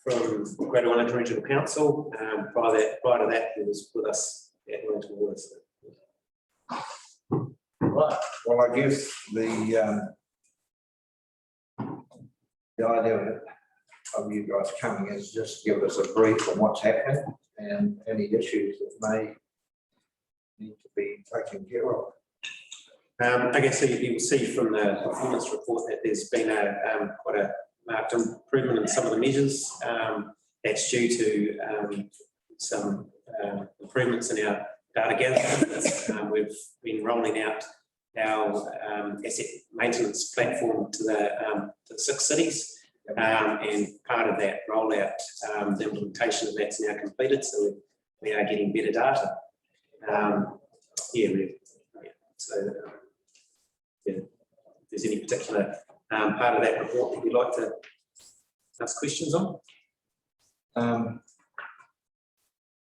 from Greater Wellington Regional Council. Prior to that, he was with us at Wellington Water. Right. Well, I guess the idea of you guys coming is just give us a brief on what's happening and any issues that may need to be taken care of. I guess so you will see from the performance report that there's been quite a marked improvement in some of the measures. That's due to some improvements in our data gathering. We've been rolling out our asset maintenance platform to the 6 cities. And part of that rollout, the implementation of that's now completed, so we are getting better data. If there's any particular part of that report that you'd like to ask questions on.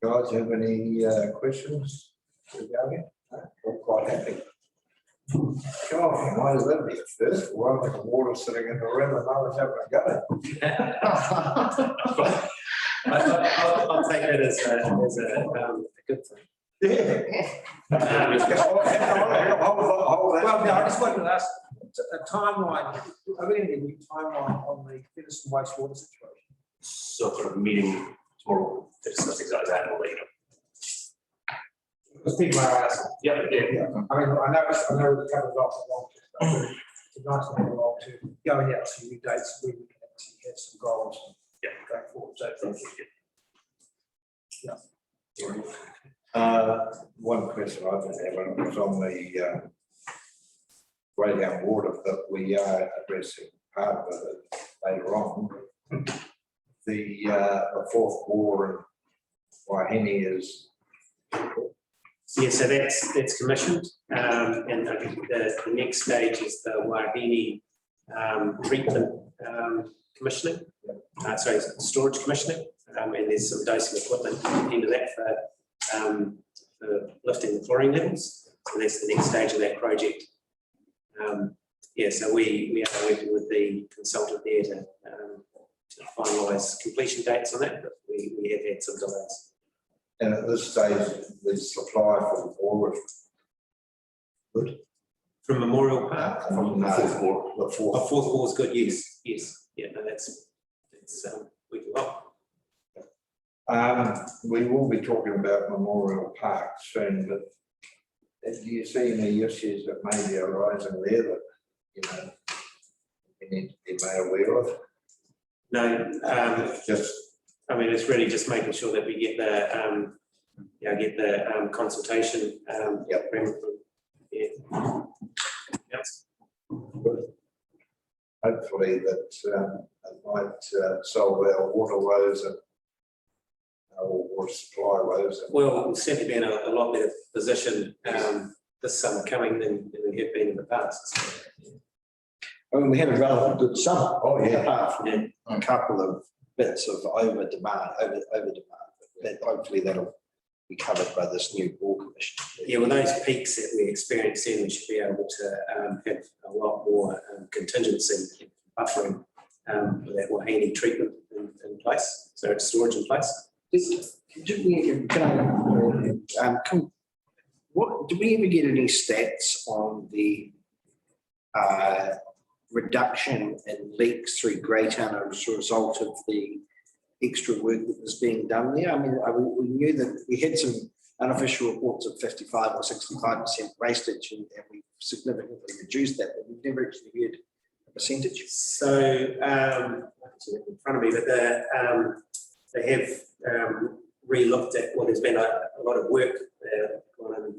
Guys, have any questions regarding? I'm quite happy. Come on, might as well be at first. One with the water sitting in the room and others having a go. I'll take that as a good thing. Yeah. Well, no, I just wanted to ask a timeline. Are we going to give you a timeline on the Featherston wastewater situation? So sort of meeting tomorrow to discuss exactly that, and we'll let you know. Because people are asking. Yeah. I mean, I know it covers off a long term, but it's nice to have a long term going out to new dates where we can actually have some goals going forward. So thank you. Yeah. One question I did have, and it was on the radiant water that we are addressing part of it later on. The fourth bore in Wahine is. Yeah, so that's commissioned, and I think the next stage is the Wahine treatment commissioning. Sorry, storage commissioning, and there's some dosing equipment into that for lifting the chlorine levels. So that's the next stage of that project. Yeah, so we are working with the consultant there to finalise completion dates on that, but we have had some delays. And at this stage, the supply for the bore is good. From Memorial Park, From the fourth bore. The fourth. fourth bore is good. Yes, yes, yeah. No, that's we do well. We will be talking about Memorial Park soon, but do you see any issues that may be arising there that we need to be made aware of? No, Just. I mean, it's really just making sure that we get the consultation. Yep. Yeah. Yes. Hopefully that it might solve our water woes and our water supply woes. Well, we'll certainly be in a lot better position this summer coming than we have been in the past. I mean, we had a rather good summer. Oh, yeah. Apart from a couple of bits of over demand, but hopefully that'll be covered by this new bore commission. Yeah, well, those peaks that we experienced then, we should be able to have a lot more contingency buffering with that Wahine treatment in place, so it's storage in place. Do we ever get any stats on the reduction in leaks through Greytown as a result of the extra work that was being done there? I mean, we knew that we had some unofficial reports of 55 or 65% wastage, and we significantly reduced that, but we've never actually heard a percentage. So, in front of me, but they have re-looked at, well, there's been a lot of work gone in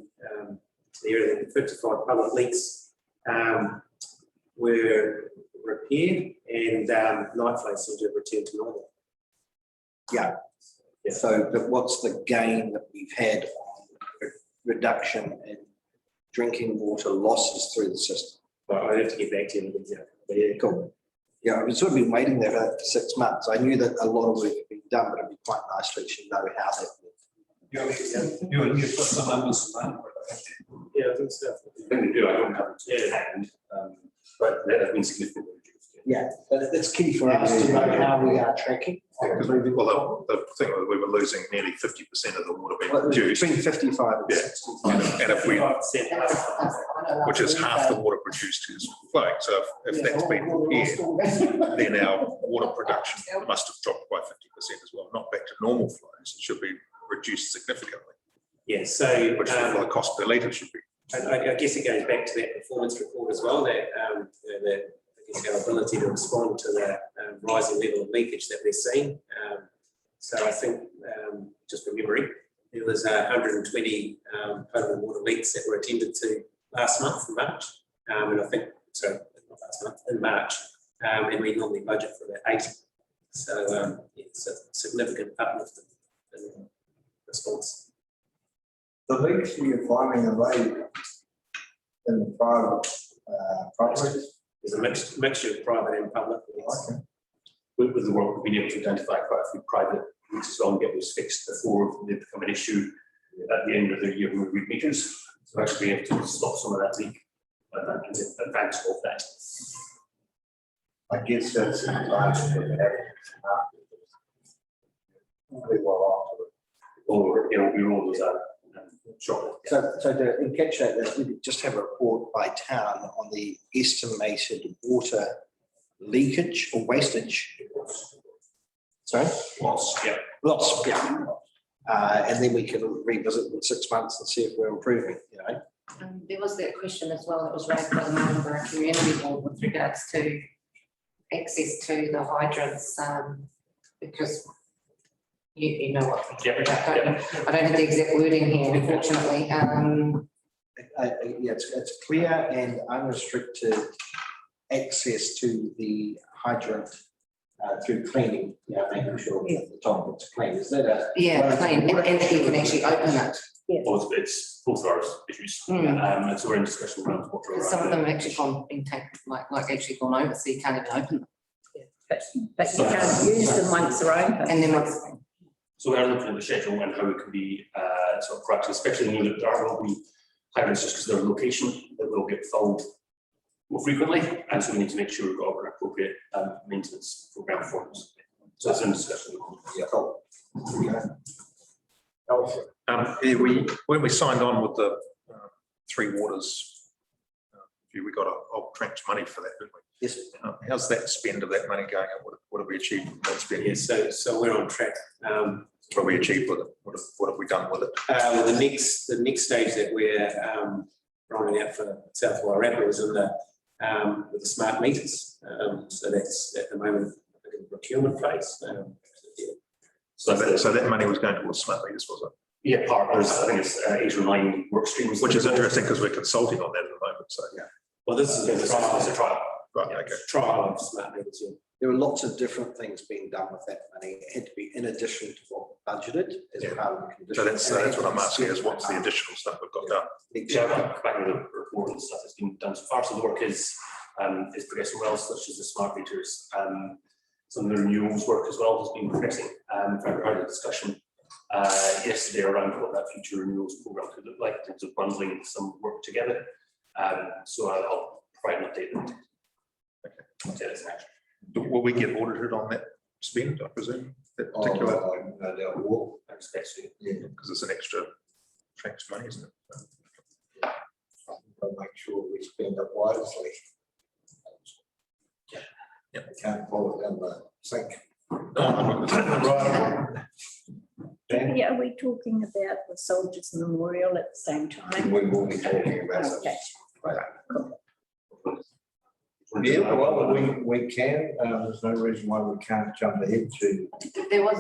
the area of 55 public leaks were repaired, and night flow seems to have returned to normal. Yeah. So, but what's the gain that we've had on reduction in drinking water losses through the system? Well, I have to get back to you with that. But yeah, cool. Yeah, I've sort of been waiting there for 6 months. I knew that a lot of work had been done, but it'd be quite nice to actually know how that went. You want to put some numbers on that? Yeah, I think so. I think we do. I don't have it to hand, but that has been significantly reduced. Yeah, but it's key for us to know how we are tracking. Because well, the thing was we were losing nearly 50% of the water being Well, it was produced, between 55 and Yeah. 65. and if we, 5%. which is half the water produced is flowing. So if that's been repaired, then our water production must have dropped by 50% as well, not back to normal flows. It should be reduced significantly, Yeah, so, which the cost per litre should be. I guess it goes back to that performance report as well, that, that I guess our ability to respond to the rising level of leakage that we're seeing. So I think, just from memory, there was 120 potable water leaks that were attended to last month in March. And I think, sorry, not last month, in March, and we normally budget for about 80. So it's a significant uplift in response. The leaks you're finding are they in the private properties? There's a mixture of private and public. Okay. With the work, we've been able to identify quite a few private leaks as well and get those fixed before they become an issue at the end of the year when we read meters. So actually being able to stop some of that leak, in advance of that. I guess that's an advantage of having pretty well after it. Or, we roll those out shortly. So to encapsulate this, we just have a report by town on the estimated water leakage or wastage. Sorry? Loss, yeah. Loss, yeah. And then we can revisit in 6 months and see if we're improving, There was that question as well that was raised by the Marlborough Community Board with regards to access to the hydrants, because you know what. I'm talking about, don't you? I don't have the exact wording here, unfortunately. Yeah, it's clear and unrestricted access to the hydrant through cleaning, making sure that the top it's clean. Is that a? Yeah, clean, and that you can actually open it. Well, it's both our issues. And so we're in discussion around what. Some of them have actually been taken, like actually gone over, so you can't even open them. But you can't use them once they're open. And then once, So we are looking at the schedule and how it can be sort of proactive, especially when there will be hydrants just because their location that will get filled more frequently. And so we need to make sure we've got an appropriate maintenance program for us. So that's in discussion. Yeah, cool. When we signed on with the Three Waters, we got a whole tranche money for that, didn't we? yes, How's that spend of that money going, and what have we achieved from that spend? Yeah, so we're on track. What have we achieved with it? What have we done with it? Well, the next stage that we're rolling out for South Wairarapa is in with the smart meters. So that's at the moment in the procurement phase. So that money was going towards smart meters, was it? Yeah, partners, I think it's 8 or 9 work streams. Which is interesting because we're consulting on that at the moment. So yeah, Well, this is a trial. right, okay. Trial of smart meters. Yeah. there were lots of different things being done with that money. It had to be in addition to what budgeted as part of the condition. So that's what I'm asking is what's the additional stuff we've got done? Yeah, I'll come back with the report and stuff that's been done so far. So the work is progressing well, such as the smart meters. Some of the renewals work as well has been progressing. For our discussion yesterday around what that future renewals program could look like in terms of bundling some work together. So I'll provide an update. Okay. Will we get audited on that spend, I presume, that particular? No doubt will. I expect so. Yeah, Because it's an extra tranche money, isn't it? I'll make sure we spend it wisely. Yeah. We can't pull it down the sink. Yeah, are we talking about the Soldiers Memorial at the same time? We will be talking about it. Okay. Yeah, well, we can, there's no reason why we can't jump ahead to. there was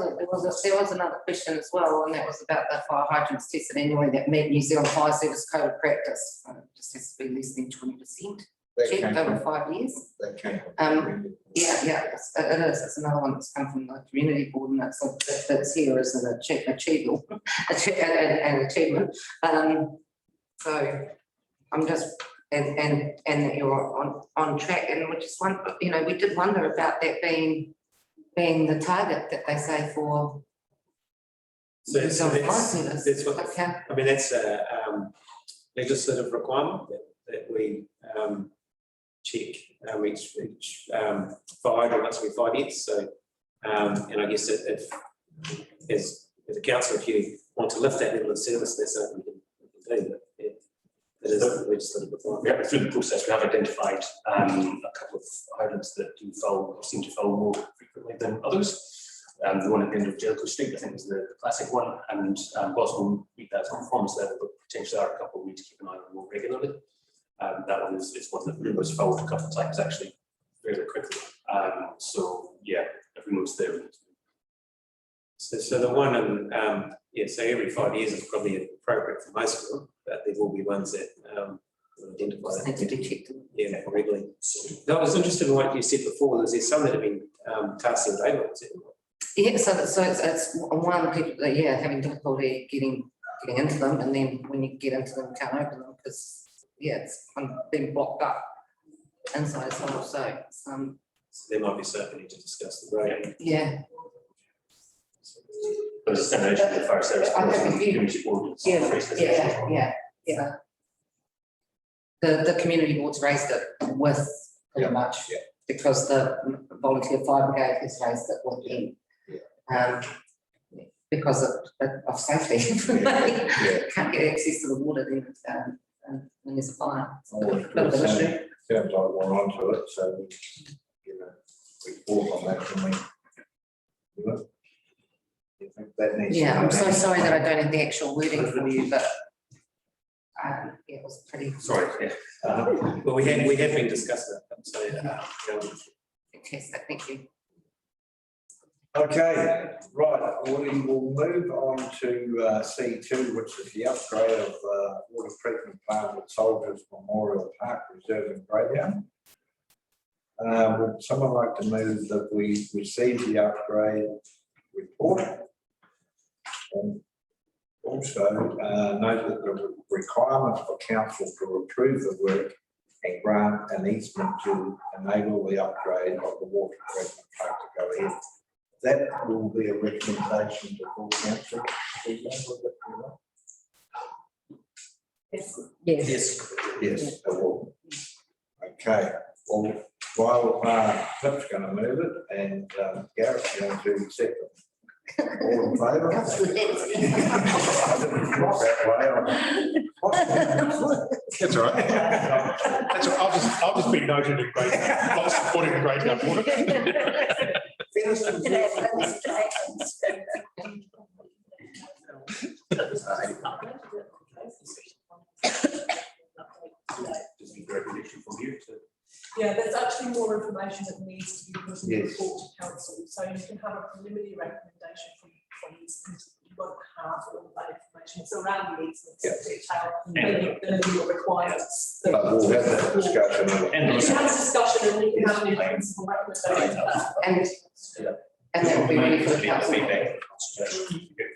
another question as well, and that was about the fire hydrants tested annually that met New Zealand Fire Service Code of Practice. It just has to be less than 20%. That came Checked over from- 5 years. that came from- Yeah, it is. It's another one that's come from the community board, and that's here as an achievement. So I'm just and that you're on track, and we just want, we did wonder about that being the target that they say for. So New Zealand Fire Service. that's what, Okay. I mean, that's a legislative requirement that we check each for hydrants every 5 years. So, and I guess if as a council, if you want to lift that level of service, that's something we can do. But it is a legislative requirement. Yeah, through the process, we have identified a couple of hydrants that do foul, or seem to foul more frequently than others. The one at the end of Jellicoe Street, I think, is the classic one, and whilst we'll meet that performance level, but potentially are a couple we need to keep an eye on more regularly. That one is one that was fouled a couple of times actually, fairly quickly. So yeah, if we notice there. So the one, so every 5 years is probably appropriate for most of them, but there will be ones that identify that. Need to be checked. Yeah, regularly. No, I was interested in what you said before. Is there some that have been tasked in daylight? Yeah, so it's one people that, yeah, having difficulty getting into them, and then when you get into them, you can't open them because, yeah, it's been blocked up inside as well, so So there might be something we need to discuss the road. yeah. There's a separation of the fire service. I think and if you- community board. Yeah. The community board's raised it with pretty much, because the volunteer fire brigade has raised it with them. Because of safety, can't get access to the water then, when there's a fire. It's a bit of an issue. Sounds like we're onto it, so we, report on that when we do it. You think that needs to Yeah, I'm so be- sorry that I don't have the actual wording for you, but it was pretty Sorry, yeah. Well, we have been discussing it, so fantastic, thank you. Okay, right, we will move on to C2, which is the upgrade of water treatment plant at Soldiers Memorial Park Reserve in Greytown. Would someone like to move that we receive the upgrade report? And also note that the requirement for council to approve the work and grant an easement to enable the upgrade of the water treatment plant to go ahead. That will be a recommendation to full council. Yes. yes. Yes, it will. Okay, well, while Cliff's going to move it and Garrett's going to accept it. All in favour? Councillor Nancy. I didn't cross that way. That's all right. That's all right. I'll just be noted in great, not supporting the great water. Just need recognition from you to. Yeah, there's actually more information that needs to be put in the Yes. report to council, so you can have a preliminary recommendation from this, and you won't have all that information, it's around the easements, detail, the legal requirements. But we'll have that discussion. You can have a discussion and you can have any principal recommendations. And that will be ready for the council, Feedback.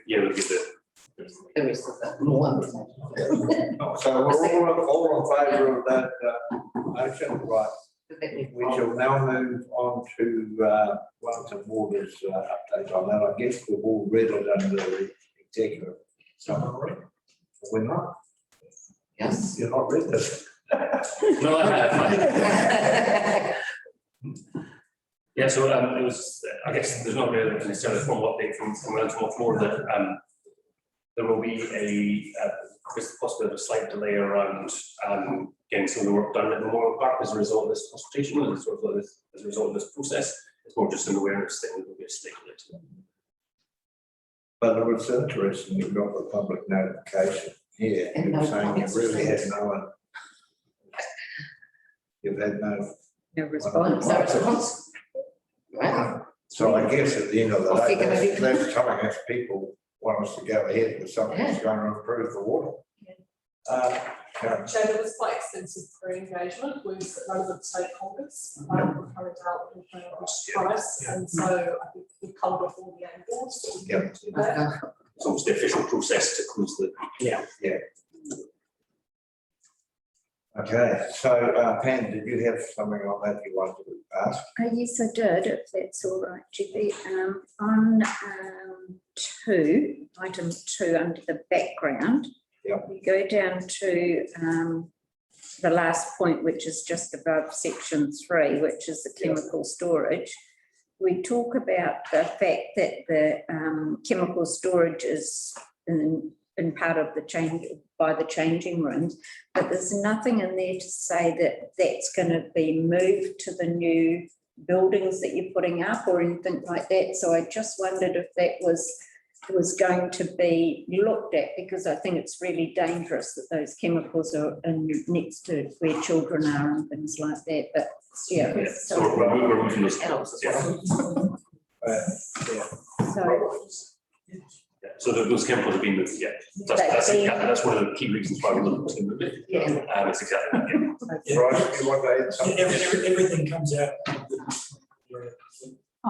Yeah, we'll give the rest of the more information. So we're all in favour of that motion, right? We shall now move on to Wellington Waters update on that. I guess we've all read it under the executive summary. We're not? Yes. You're not read this? No, I have. Yeah, so it was, I guess there's not really necessarily a formal update from Wellington much more that there will be there's possibly a slight delay around getting some of the work done at Memorial Park as a result of this consultation and sort of as a result of this process. It's more just an awareness thing that will be a statement. But it was interesting, you've got the public notification here, And you're no saying you comments. really had no one. You've had no. No response. No response. Wow. So I guess at the end of the Well, day, figure maybe- that's telling us people want us to go ahead with something that's going to improve the water. Karen, So there was quite extensive pre-engagement with relevant stakeholders, carried out with price, and so I think we covered off all the angles that we Yep. need to do there. It's almost the official process to close the. Okay, so Pam, did you have something on that you wanted to ask? Yes, I did, if that's all right, Jeffy. On item two, under the background. Yep. You go down to the last point, which is just above section 3, which is the chemical storage, we talk about the fact that the chemical storage is in part of the change by the changing rooms, but there's nothing in there to say that that's going to be moved to the new buildings that you're putting up or anything like that. So I just wondered if that was going to be looked at, because I think it's really dangerous that those chemicals are next to where children are and things like that. But yeah, So we're moving those chemicals, yeah. So those chemicals have been moved, yeah. That's one of the key reasons why we're looking to move it. Yeah. It's exactly, yeah. Right, you want to add something? Everything comes out.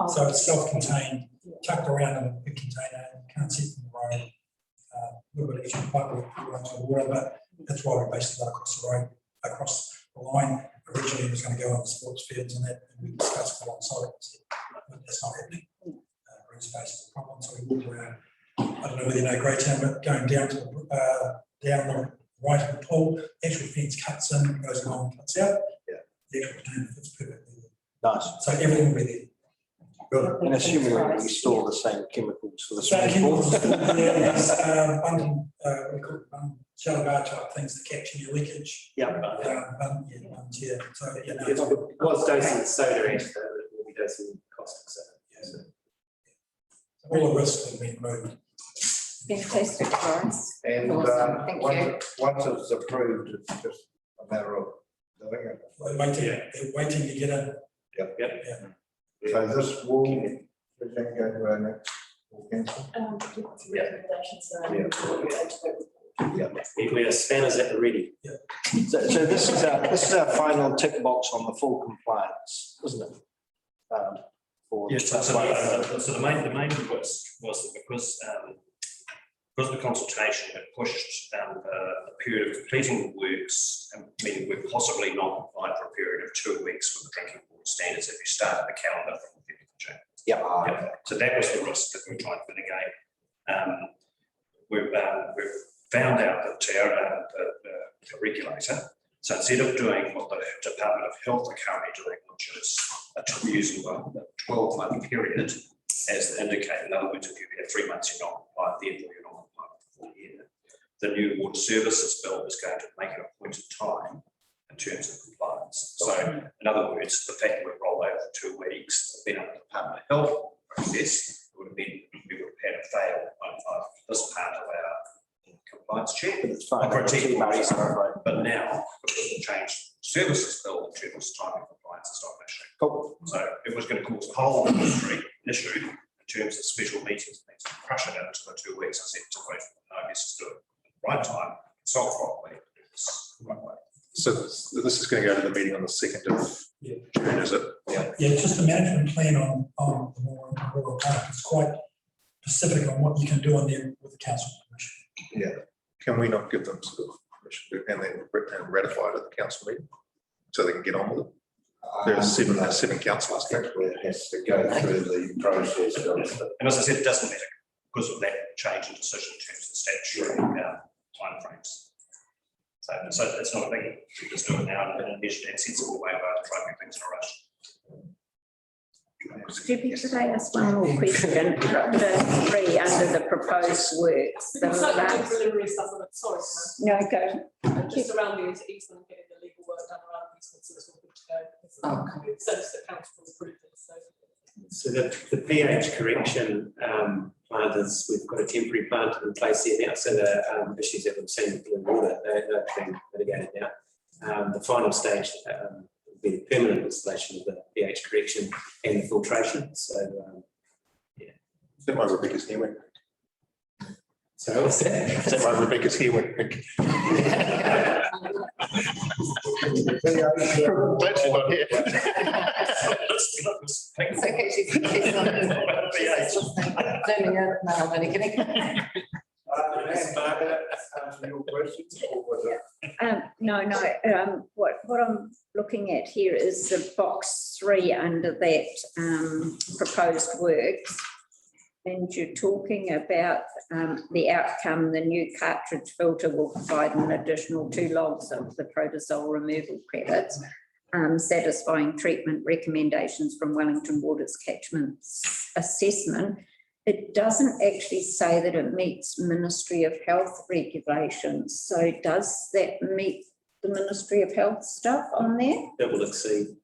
So it's self-contained, tucked around in a big container, you can't see from the road. We've got extra bucket that runs with water, but that's why we basically got across the road, across the line. Originally it was going to go on the sports fields and that, and we discussed alongside it, but that's not happening. Green space is a problem, so we walked around. I don't know whether you know Greytown, but going down to down the right of the pool, actual fence cuts in, goes along, cuts out. Yeah. The actual container fits perfectly. Nice. So everything will be there. Good. And assuming we store the same chemicals for the So swimming chemicals, pool. there's we call it shallow bar type things to capture your leakage. Yeah. Yeah. So yeah, no, It was dosing soda actually, but it will be dosing caustic soda. so all the risks have been removed. fantastic, Florence. And Awesome, thank you. once it's approved, it's just a matter of doing it. They're waiting to get in. So this will, we can go to our next council. We are spanners at the ready. So this is our final tick box on the full compliance, isn't it? For Yes, so the main was that because of the consultation, it pushed the period of completing the works, meaning we're possibly not compliant for a period of 2 weeks with the drinking water standards if you start the calendar from the 5th of June. Yeah. So that was the risk that we're trying to mitigate. We've found out that the regulator, so instead of doing what the Department of Health are currently doing, which is using a 12-month period as the indicator, in other words, if you've had 3 months, you're not compliant, therefore you're not compliant for 4 years. The new water services bill is going to make it a point of time in terms of compliance. So, in other words, the fact that we've rolled over for 2 weeks, been under the Department of Health process, we would have had a fail on this part of our compliance check. It's fine. But now, because of the changed services bill in terms of timing compliance, it's not an issue. Cool. So it was going to cause a whole industry issue in terms of special meetings, things to crush it into the 2 weeks. I said to wait for no, let's just do it at the right time, solve properly, do this the right way. So this is going to go to the meeting on the 2nd of June, is it? Yeah, just the management plan on the Memorial Park is quite specific on what you can do on there with the council permission. Can we not give them sort of permission and then ratify it at the council meeting so they can get on with it? There's seven councillors. Technically, it has to go through the process of. And as I said, it doesn't matter because of that change in decision in terms of statutory timeframes. So it's not a big, we just do it now in a measured and sensible way about trying to make things in a rush. Judy, could I ask one more question? The 3 under the proposed works. The It's like the last, preliminary stuff on it, sorry. no, go. And just around the easement, getting the legal work done around the easement, so it's all good to go. It says that council will approve it, so. So the pH correction plant is, we've got a temporary plant in place there now, so the issues that we've seen with the water, they're being mitigated now. The final stage will be the permanent installation of the pH correction and the filtration, so Is that why Rebecca's here? When? so what's that? Is that why Rebecca's here? When? Glad she's not here. It's okay, she's learning it now, when it Answer your questions, or was it? No. What I'm looking at here is the box 3 under that proposed works. And you're talking about the outcome, the new cartridge filter will provide an additional 2 logs of the protozoal removal credits, satisfying treatment recommendations from Wellington Water's catchment assessment. It doesn't actually say that it meets Ministry of Health regulations. So does that meet the Ministry of Health stuff on there? That will exceed,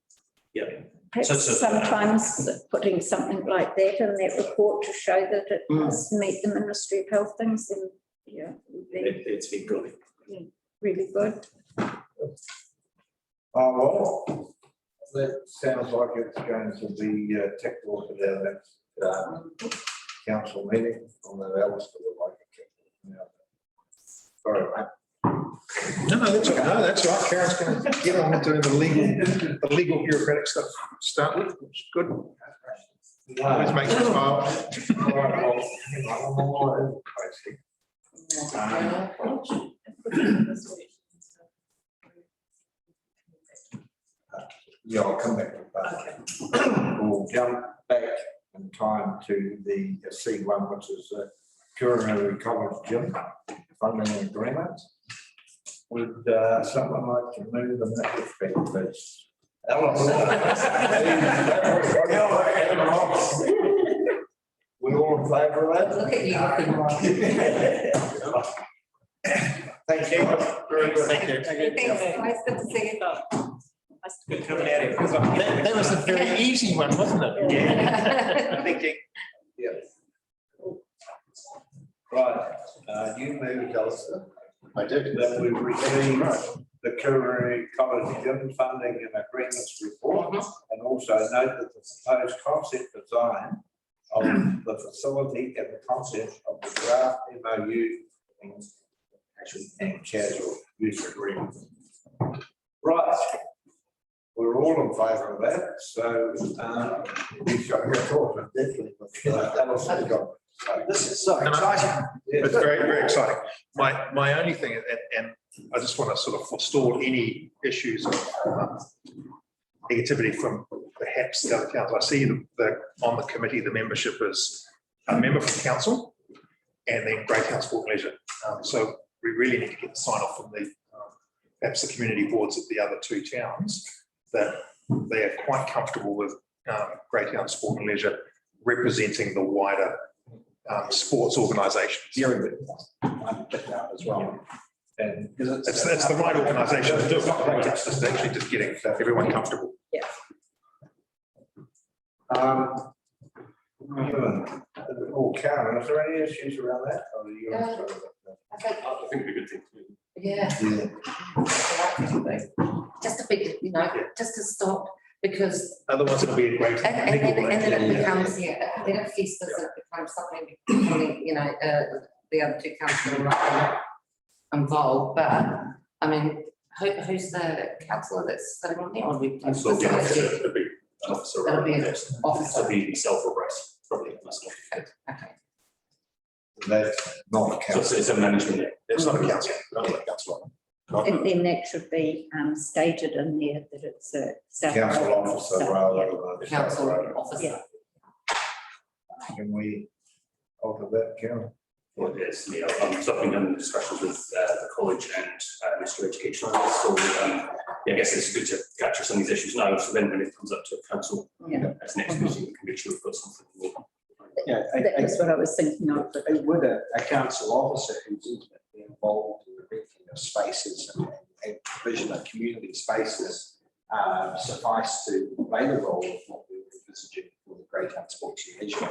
yeah. Perhaps sometimes putting something like that in that report to show that it does meet the Ministry of Health things, then yeah, it would be It's been good. really good. Oh, well, that sounds like it's going to be ticked off at our next council meeting on that Alistair would like it. Sorry, mate. No, that's all right. No, that's all right. Karen's going to get on into the legal bureaucratic stuff to start with, which is good. Always makes me smile. All right, well, hang on, one more, yeah, I'll come back to that. We'll jump back in time to the C1, which is coronary college gym funding agreement. Would someone like to move in that respect, please? We all in favour of that? Look at you. Thank you. Very good. Thank you. Thanks, guys, good to see you. Good coming out here, because that was a very easy one, wasn't it? Yeah. Thank you. Yeah. Right, you moved, Alistair. I did. That we received the coronary college gym funding and agreements report, and also note that the proposed concept design of the facility and the concept of the draft MOU and casual use agreement. Right, we're all in favour of that, so we shall go forward definitely with Alistair's got. This is so exciting. It's very, very exciting. My only thing, and I just want to sort of forestall any issues of negativity from perhaps the other council. I see that on the committee, the membership is a member from council and then Greytown Sport and Leisure. So we really need to get the sign off from the perhaps the community boards of the other 2 towns that they are quite comfortable with Greytown Sport and Leisure representing the wider sports organisations. Very good. I'm picking up as well. And It's the right organisation to do it. It's just actually just getting everyone comfortable. Yeah. Karen, is there any issues around that? Or are you I think it'd be a good thing. Yeah. Just a big, just to stop, because Otherwise, it'll be a great. and then it becomes, then it festers, it becomes something, the other 2 councillors are not involved, but I mean, who's the councillor that's sitting on there? Or we- So it'll be an officer. It'll be an officer. It'll be self-addressed, probably. Okay. That's not a So council. it's a management. It's not a council. Not a council. And then that should be stated in there that it's a Council officer rather than a Council separate. officer. Can we alter that, Karen? Well, yes, yeah, I'm stopping in discussions with the college and Mr. Education. So I guess it's good to capture some of these issues now. So then when it comes up to council, as next meeting, we can make sure we've got something more. Yeah, That's what I was thinking of. would a council officer who's intimately involved in the renting of spaces and provision of community spaces suffice to play the role of what we were envisaging for the Greytown Sports and Leisure?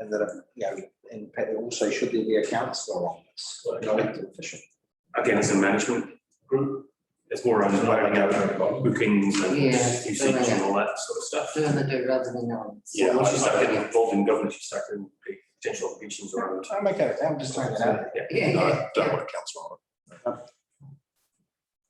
And that, and also should there be a councillor on this, an elected official? Again, it's a management group. It's more around planning out bookings and usage and all that sort of stuff. Doing the do rather than knowing. Yeah, once you start getting involved in governance, you start getting potential obligations around. I'm okay with that, I'm just trying that out. Yeah, No, yeah. I don't want a council on it.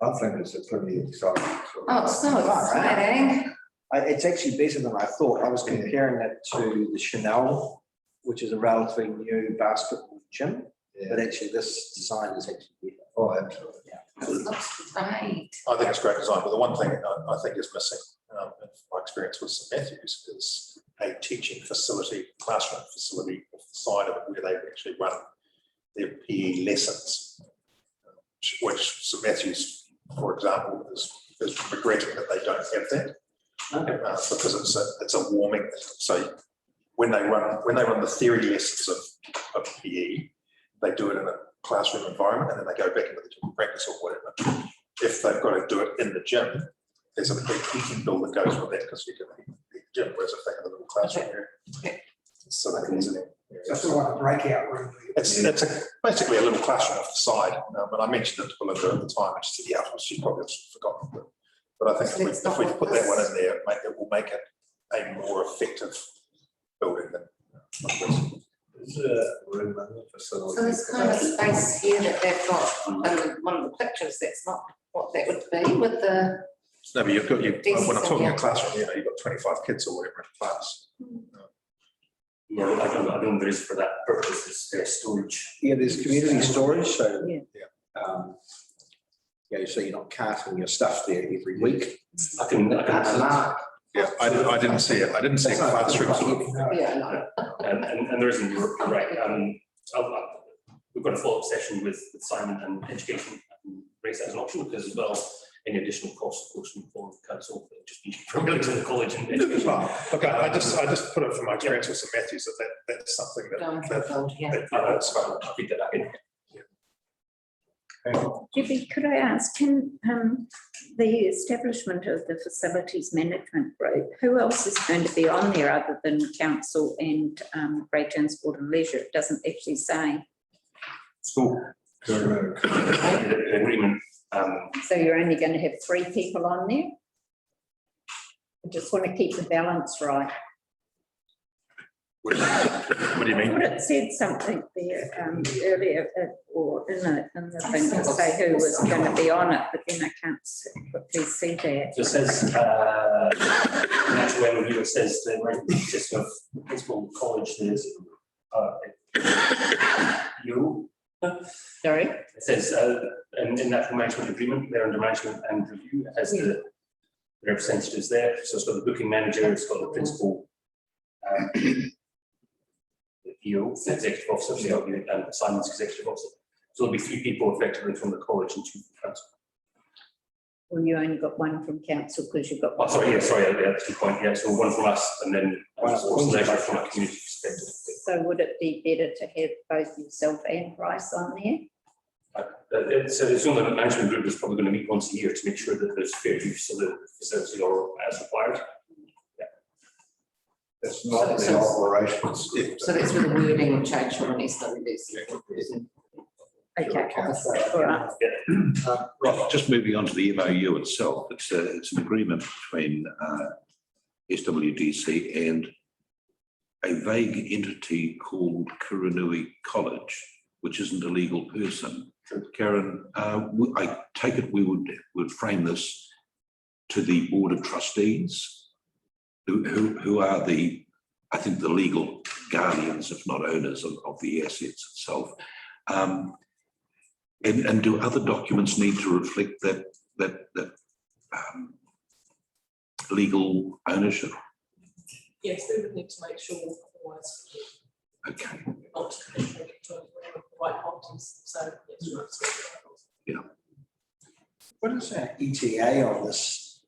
I think it's a pretty exciting. Oh, it's so exciting. It's actually better than I thought. I was comparing that to the Chanel, which is a relatively new basketball gym, but actually this design is actually better. Oh, absolutely. It looks great. I think it's great design, but the one thing I think is missing, in my experience with St Matthews, is a teaching facility, classroom facility off the side of it where they actually run their PE lessons, which St Matthews, for example, is regretting that they don't have that. Okay. Because it's a warming. So when they run the theory lessons of PE, they do it in a classroom environment and then they go back into the gym practice or whatever. If they've got to do it in the gym, there's a big heating bill that goes with that because you can heat the gym, whereas if they have a little classroom area. So they can easily. Just like a breakout room. It's basically a little classroom off the side. And I mentioned it to Belinda at the time, and she said, yeah, she's probably forgotten. But I think if we put that one in there, it will make it a more effective building than Is there a room in the facility? So this kind of space here that they've got in one of the pictures, that's not what that would be with the. No, but you've got when I'm talking a Desks, classroom, you've got 25 kids or whatever in class. Yeah, I don't there is for that purpose, it's their storage. Yeah, there's community storage, so. Yeah. So you're not carting your stuff there every week. I can Yeah, I didn't see it. I didn't see classrooms. Yeah, no. and there isn't, you're right. We've got a follow-up session with Simon and education and raise that as an option because as well, any additional costs, of course, will fall on the council, just be from Millington the college and education. Okay, I just put it from my experience with St Matthews that's something Going that. for a build, yeah. It's fine. I'll feed that back in. Judy, could I ask, can the establishment of the facilities management group, who else is going to be on there other than council and Grey Transport and Leisure? It doesn't actually say. School. Agreement. So you're only going to have 3 people on there? I just want to keep the balance right. What do you mean? But it said something there earlier or in the thing to say who was going to be on it, but then I can't quickly see that. So it says, natural overview, it says the consist of principal college, there's you. Sorry? It says, in that management agreement, they're under management and review, it has the representatives there. So it's got the booking manager, it's got the principal, the EO, the executive officer, and Simon's executive officer. So there'll be 3 people effectively from the college and 2 from council. Well, you only got 1 from council because you've got. Oh, sorry, that's the point. Yeah, so 1 from us and then leisure from a community perspective. So would it be better to have both yourself and Bryce on there? So the only management group is probably going to meet once a year to make sure that there's fair use of the facility or as required. It's not the operations. So that's where the wording will change from an SWDC. Okay, all right. Right, just moving on to the MOU itself, it's an agreement between SWDC and a vague entity called Kuranui College, which isn't a legal person. Karen, I take it we would frame this to the Board of Trustees, who are I think the legal guardians, if not owners, of the assets itself. And do other documents need to reflect that legal ownership? Yes, they would need to make sure otherwise. Okay. Not to make it to the right parties, so yes. Yeah. What is our ETA on this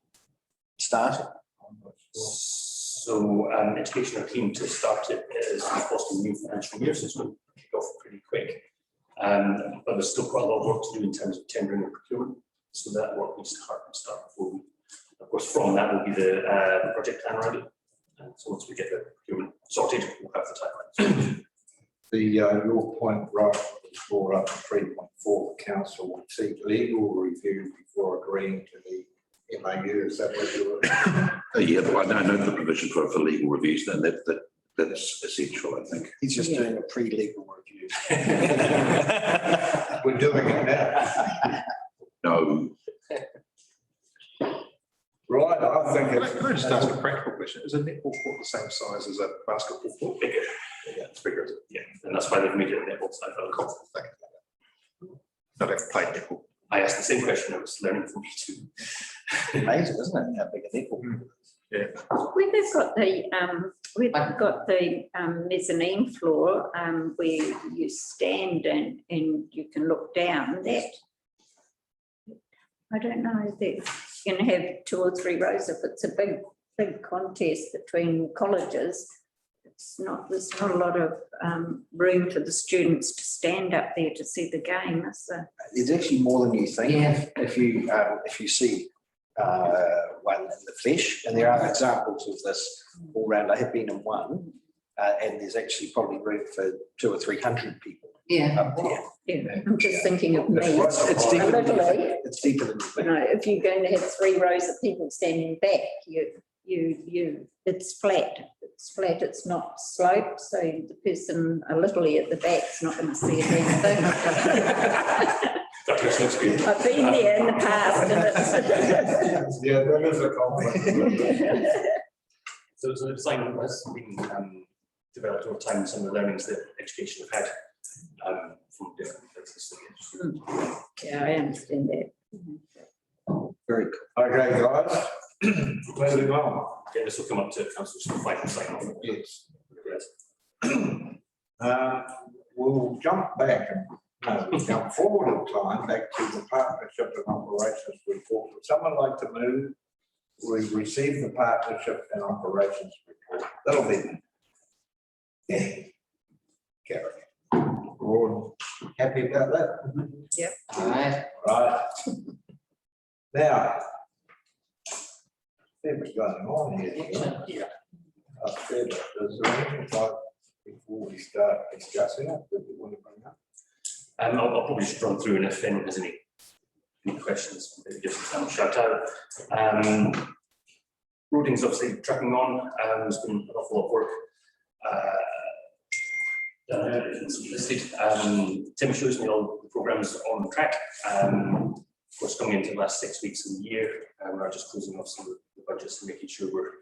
starting? So education are keen to start it as soon as possible new financial year, so it's going to kick off pretty quick. But there's still quite a lot of work to do in terms of tendering and procurement. So that work needs to start before we, of course, from that will be the project plan ready. And so once we get the procurement sorted, we'll have the timeline. Your point, right, before up to 3.4, the council would seek legal review before agreeing to the MOU. Is that what you're? Yeah, but I know the provision for legal reviews, and that's essential, I think. He's just doing a pre-legal review. We're doing it now. No. Right, I think it's. Can I just ask a practical question? Is a netball court the same size as a basketball court? Bigger. Yeah, it's bigger. Yeah, and that's why they've made it a netball side. Not ever played netball. I asked the same question. I was learning from you too. Amazing, isn't it? How big a netball. Where they've got the mezzanine floor, where you stand and you can look down, that, I don't know, that you can have 2 or 3 rows. If it's a big contest between colleges, there's not a lot of room for the students to stand up there to see the game, is there? There's actually more than you think. Yeah. If you see one in the flesh, and there are examples of this all round. I have been in one, and there's actually probably room for 200 or 300 people Yeah. up there. Yeah, I'm just thinking of me. It's deeper than you Literally, think. It's deeper than you you think. know, if you're going to have 3 rows of people standing back, it's flat. It's flat, it's not sloped, so the person a little at the back's not going to see a damn thing. I've been there in the past and it's. Yeah, that is a compliment. So the design has been developed over time, some of the learnings that education have had from different places. Yeah, I understand that. Very cool. Okay, guys, moving on. Okay, this will come up to council's final sign off. Yes. We'll jump back we'll jump forward in time back to the partnership and operations report. Would someone like to move? We receive the partnership and operations report. That'll be. Gary. We're all happy about that? Yep. Alright. Right. Now. Fair bit going on here. Yeah. Fair bit. Is there anything like before we start discussing it that we want to bring up? I'll probably just run through, and if anyone has any questions, maybe just shout out. Roading's obviously tracking on. There's been an awful lot of work done. Tim shows me all the programs on track. Of course, coming into the last 6 weeks of the year, we're just closing off some of the budgets and making sure we're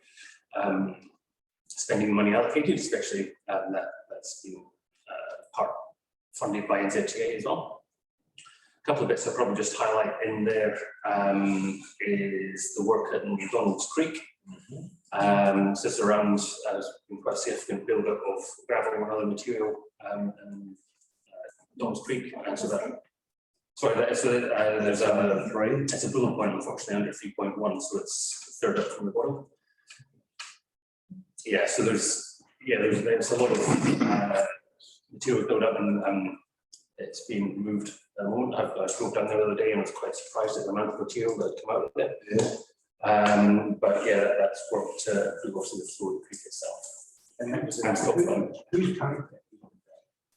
spending the money allocated, especially that's been part funded by NZTA as well. A couple of bits I'll probably just highlight in there is the work at Donald's Creek. So it's around there's been quite a significant build-up of gravel and other material in Donald's Creek, and so that. Sorry, there's it's a bullet point, unfortunately, under 3.1, so it's third up from the bottom. Yeah, so there's a lot of material build up, and it's been moved at the moment. I drove down there the other day and was quite surprised at the amount of material that had come out of it. Yeah. But yeah, that's worked to improve also the flow of the creek itself. And that was Who's coming?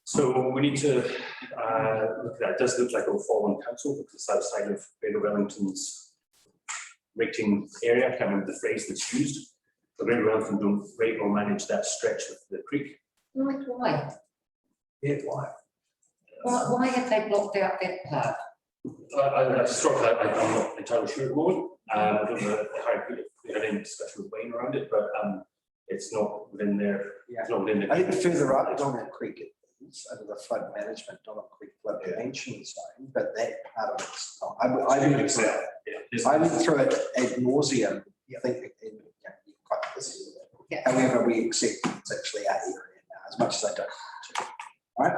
So we need to look at that. It does look like it will fall on council because it's outside of Greater Wellington's rating area. I can't remember the phrase that's used. So Greater Wellington don't rate or manage that stretch of the creek. Why? Yeah, why? Why have they blocked out that part? I'm not entirely sure at the moment. I don't know how we had any discussion with Wayne around it, but it's not within their. Yeah. It's not within the. I think further up Donald Creek is under the flood management, Donald Creek flood prevention zone, but that part of it's not. I went through it ad nauseum. I think you're quite busy with it. Yeah. However, we accept it's actually our area now, as much as I don't. Right?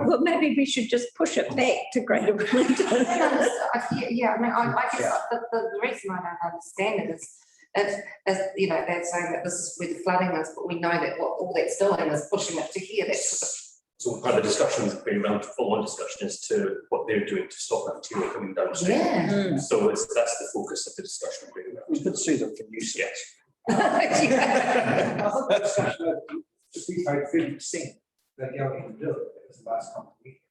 Well, maybe we should just push it back to Greater Wellington. Yeah, I mean, I guess the reason I don't understand it is, you know, they're saying that this is where the flooding is, but we know that what all that's doing is pushing it to here. So part of the discussion is going around to follow-on discussion as to what they're doing to stop that material coming downstream. Yeah. So that's the focus of the discussion. We could sue them for nuisance. Yes. If we paid 30%, they're going to do it. It was the last couple of weeks.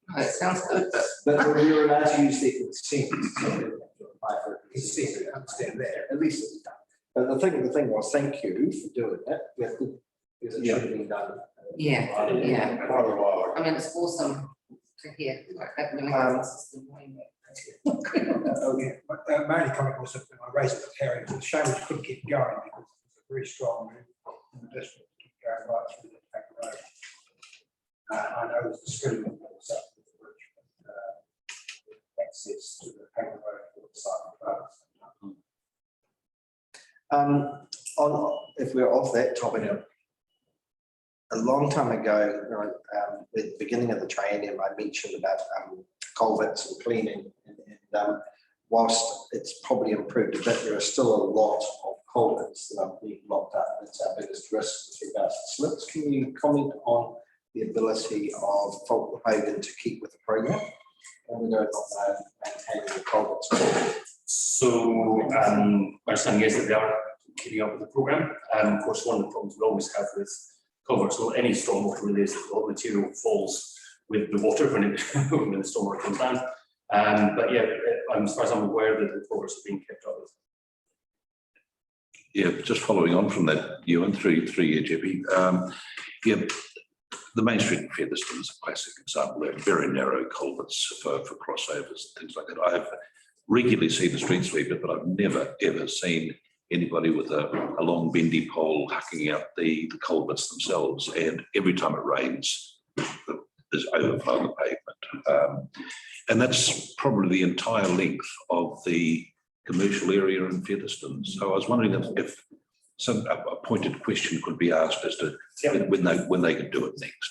No, it sounds good, but But we were allowed to use their consent. So they have to apply for it. Consent, I understand that. At least it's done. But the thing was, thank you for doing it. Because it should have been done. yeah. Quite a while. I mean, it's awesome to hear like that really has a system going there. Okay, but my only comment was that when I raised it with Harry, the show which couldn't keep going because it's a very strong move in the district to keep going right through the paper road. I know there's a stream that goes up to the bridge, but access to the paper road for If we're off that topic, a long time ago, at the beginning of the triennium, I mentioned about culverts and cleaning. And whilst it's probably improved a bit, there are still a lot of culverts that are being blocked up. That's our biggest risk with regards to slips. Can you comment on the ability of Footpaths to keep with the program? And whether or not they're maintaining the culverts? So, my understanding is that they are keeping up with the programme. Of course, one of the problems we always have with culverts, so any stormwater really, is that all the material falls with the water when when the stormwater comes down. But yeah, as far as I'm aware, that the culverts are being kept up with. Yeah, just following on from that, Ewan, through you, Jeppy. Yeah, the Main Street in Featherston is a classic example. They're very narrow culverts for crossovers and things like that. I've regularly seen the street sweeper, but I've never ever seen anybody with a long bendy pole hucking out the culverts themselves. And every time it rains, there's overflow on the pavement. And that's probably the entire length of the commercial area in Featherston. So I was wondering if a pointed question could be asked as to when they could do it next,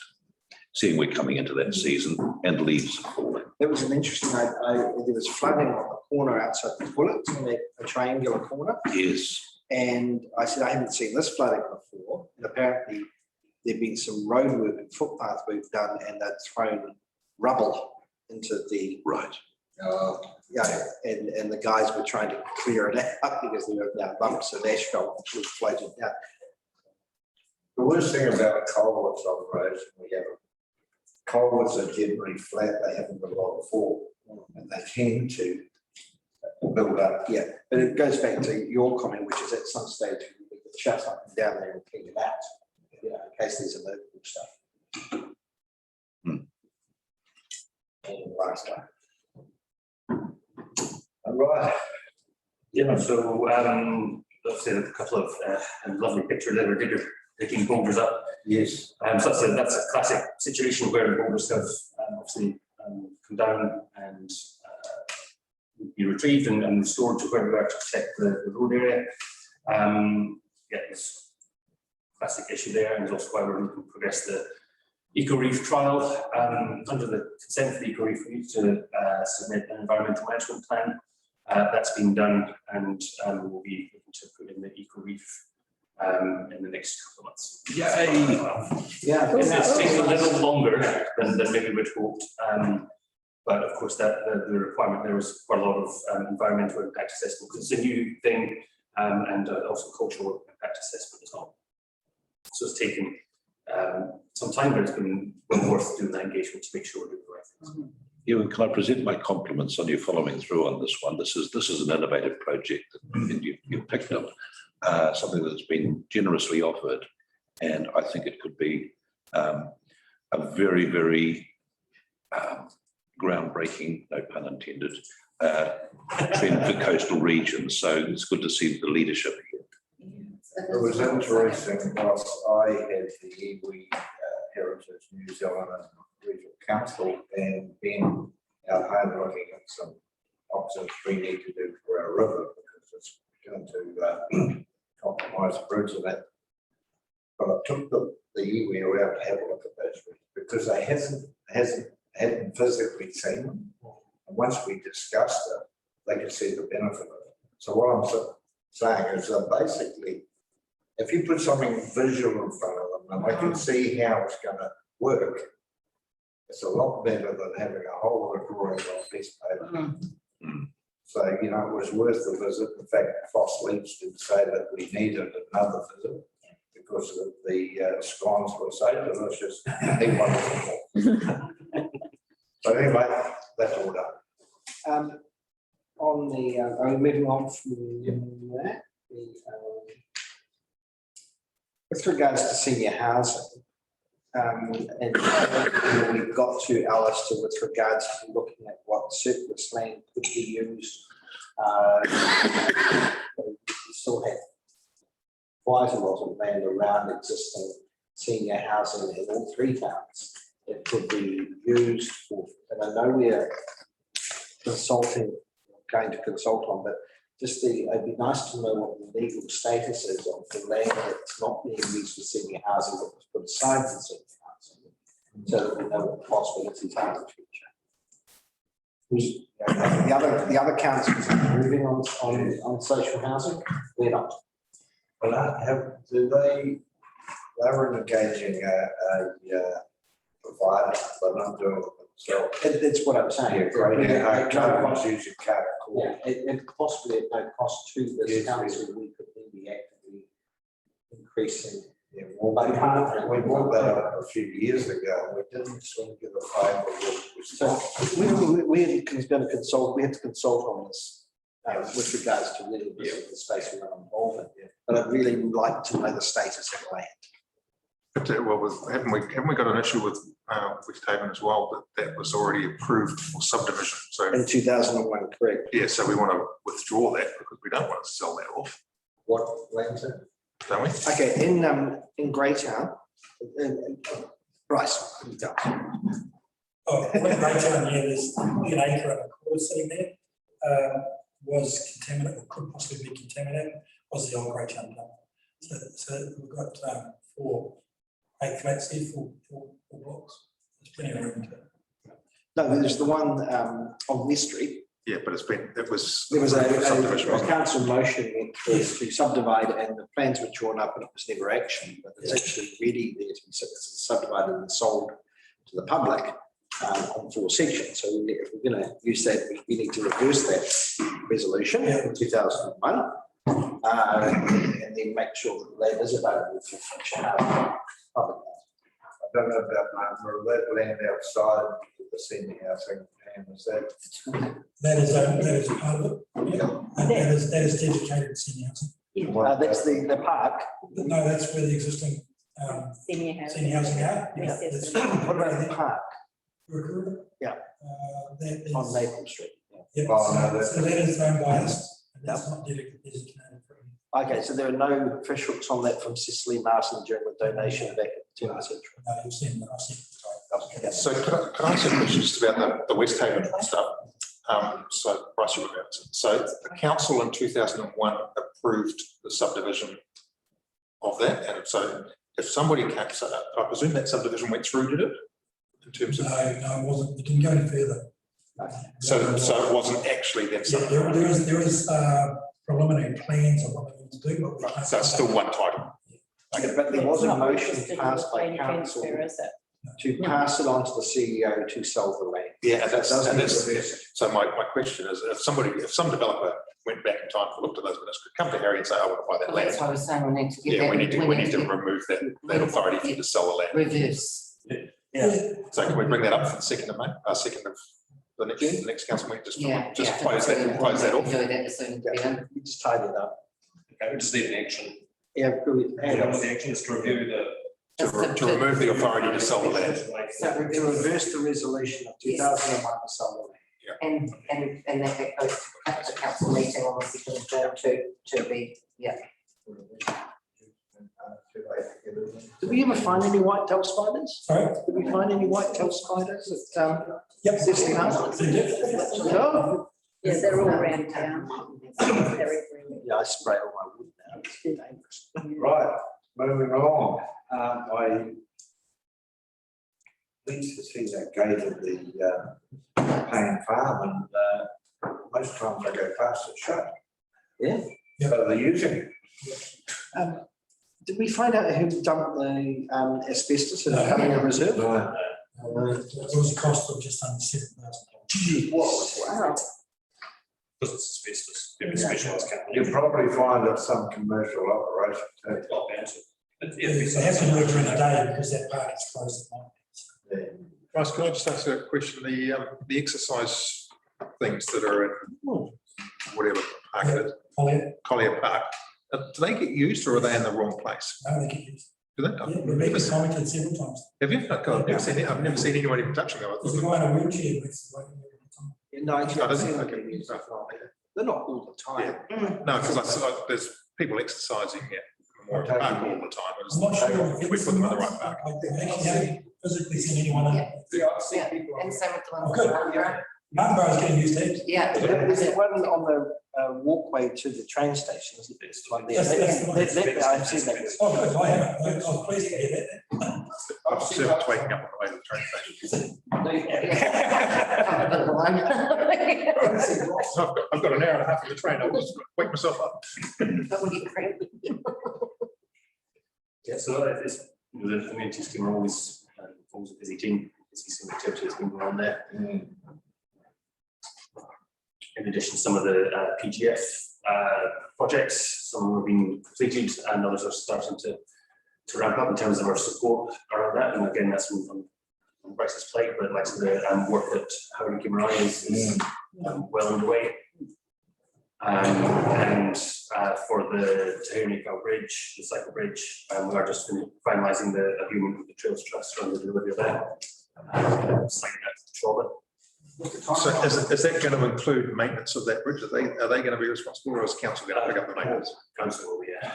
seeing we're coming into that season and leaves are falling. It was an interesting, there was flooding on the corner outside the Bullets, in a triangular corner. Yes. And I said, I haven't seen this flooding before. And apparently there'd been some road work and footpath work done, and they'd thrown rubble into the Right. Yeah, and the guys were trying to clear it out because there were now bumps of asphalt was floating down. The worst thing about a culverts on the roads, we have culverts are generally flat, they haven't got a lot of fall, and they tend to build up. Yeah, but it goes back to your comment, which is at some stage we could shut up and down there and clean it out, you know, in case there's emergency stuff. And last time. All right. Yeah, so obviously a couple of lovely pictures there, digger picking boulders up. Yes. So that's a classic situation where the boulders have obviously come down and be retrieved and restored to where we are to protect the road area. Yeah, it's a classic issue there, and it's also why we're looking to progress the Eco Reef trial. Under the consent for the Eco Reef, we need to submit an environmental management plan. That's been done, and we'll be looking to put in the Eco Reef in the next couple of months. Yeah, It's taking a little longer than maybe we'd hoped. But of course, that the requirement there was quite a lot of environmental impact assessment. It's a new thing, and also cultural impact assessment as well. So it's taken some time, but it's been well worth doing that engagement to make sure we're doing the right things. Ewan, can I present my compliments on you following through on this one? This is an innovative project that you've picked up, something that's been generously offered, and I think it could be a very, very groundbreaking, no pun intended, trend for coastal regions. So it's good to see the leadership here. It was interesting, whilst I had the iwi Heritage New Zealand Regional Council and been out home looking at some options we need to do for our river, because it's going to compromise the bridge of that. But I took the iwi around to have a look at those routes because they hadn't physically seen them. And once we discussed it, they could see the benefit of it. So what I'm saying is basically, if you put something visual in front of them and they can see how it's going to work, it's a lot better than having a whole lot of drawings on a piece of paper. So, you know, it was worth the visit. In fact, Foss Leach did say that we needed another visit because the scones were so delicious. They wanted more. So anyway, that's all done. On the, are we moving on from that? With regards to senior housing, and we've got to Alistair with regards to looking at what surplus land could be used. We still have quite a lot of land around existing senior housing in all three towns. It could be used for, and I know we are consulting going to consult on, but just it'd be nice to know what the legal status is of the land that's not being used for senior housing, that was put aside for senior housing, so that we know what the possibilities are in the future. The other councils are moving on social housing, we're not. Well, they were engaging a provider, but not doing it themselves. That's what I'm saying. Culverts using Carter Court. Yeah, and possibly at no cost to this Yes, council, we could then be actively increasing. Yeah, well, we brought that up a few years ago, and we didn't seem to get a favourable response. So we had to consult on this with regards to really the space we are involved in. But I'd really like to know the status of land. But, well, haven't we got an issue with West Haven as well, that was already approved for subdivision, so. In 2001, correct? Yeah, so we want to withdraw that because we don't want to sell that off, What land's it? don't we? Okay, in Greytown, Bryce. Oh, Greytown, yeah, there's an acre of a quarter sitting there, was contaminated, or could possibly be contaminated, was the old Greytown dump. So we've got 4 8 flats here, 4 blocks. There's plenty of room to. No, there's the one on West Street. Yeah, but there was a council motion went through to subdivide, and the plans were drawn up and it was never actioned, but it's actually ready there to be subdivided and sold to the public on 4 sections. So if we're going to use that, we need to reverse that resolution in 2001 and then make sure that the land is available for future public. I don't know about that land outside the senior housing, and is that? That is part of it, yeah, and that is dedicated senior housing. That's the park. No, that's where the existing Senior housing. senior housing are. Yes, Yeah, yes. that's- What about the park Recruiter? Yeah. That is. on Maple Street? Yeah, Oh, no, so that is owned by us, and that's not designated for. Okay, so there are no officials on that from Cicely Martin during the donation back at the turn of the century. No, you've seen that, I've seen it. Yeah. So can I ask you a question just about the West Haven stuff? So Bryce, you were about to. So the council in 2001 approved the subdivision of that, and so if somebody came, so I presume that subdivision went through, did it? In terms of, No, it wasn't, it didn't go any further. so it wasn't actually then Yeah, subdivided. there is preliminary plans of what they want to do, but we can't. So it's still one title. Okay, but there was a It's not motion registered passed by as a council transfer, is it? to pass it on to the CEO to sell the land. Yeah, and Doesn't that's reverse it. so my question is, if some developer went back in time and looked at those minutes, could come to Harry and say, I want to buy that Well, that's land. why I was saying we need to get Yeah, that. we need to remove that authority for you to sell the land. Reverse. So can we bring that up for the 2nd of May, 2nd of the next council meeting, just close that off? Do that as soon as we can. We just tied it up. Okay, we just need an action. Yeah, good. The action is to review To remove the authority to sell the land. So To reverse. reverse the resolution of 2001 to sell the land. And that goes to council meeting on the 2nd of June to be, yeah. Did we ever find any white-tailed spiders? Sorry? Did we find any white-tailed spiders at Yep. Cicely Martin? No? Yeah, they're all around town. They're everywhere. Yeah, I spray all my wood now. It's dangerous. Right, moving along, I pleased to see that gate of the Payne Farm, and most times I go past it shut. Yeah. So they're using it. Did we find out who dumped the asbestos in the Cunningham Reserve? No. It was a cost of just under $7,000. Wow. Because it's asbestos, they're a specialised company. You'll probably find it some commercial operation too. It's not bad. But They have to work during the day because that park is closed at night. Bryce, can I just ask a question? The exercise things that are in whatever park it is, Collier, Collier Park, do they get used or are they in the wrong place? no, they can use. Do they? Yeah, Rebecca's commented several times. Have you? I've never seen anyone even touching them. There's a guy in a wheelchair with. No, I I don't can't see think them. I can use that. They're not all the time. No, because I saw there's people exercising at Memorial Park all the time. I'm not sure. We put them in the right park. I actually haven't physically seen anyone in. Yeah, and same with the one. Okay. on the road. Mountain Bar is getting used to it. Yeah. There's the one on the walkway to the train station, isn't there? It's like there. That's the one. I've seen that. Oh, good, I haven't, I was pleased to hear that. I've served waking up on the way to the train station. So I've got an hour and a half of the train, I'll just wake myself up. That would be great. Yeah, so it's, you know, the communities team are always a busy team. It's some activity that's been going on there. In addition, some of the PGF projects, some have been completed and others are starting to ramp up in terms of our support around that. And again, that's on Bryce's plate, but like the work that Howard Kimmerai is well underway. And for the Tahirnical Bridge, the cycle bridge, we are just finalising the agreement with the Trails Trust around the delivery of that. Signing that trauma. So is that going to include maintenance of that bridge? Are they going to be responsible, or is council going to pick up the maintenance? Council will, yeah.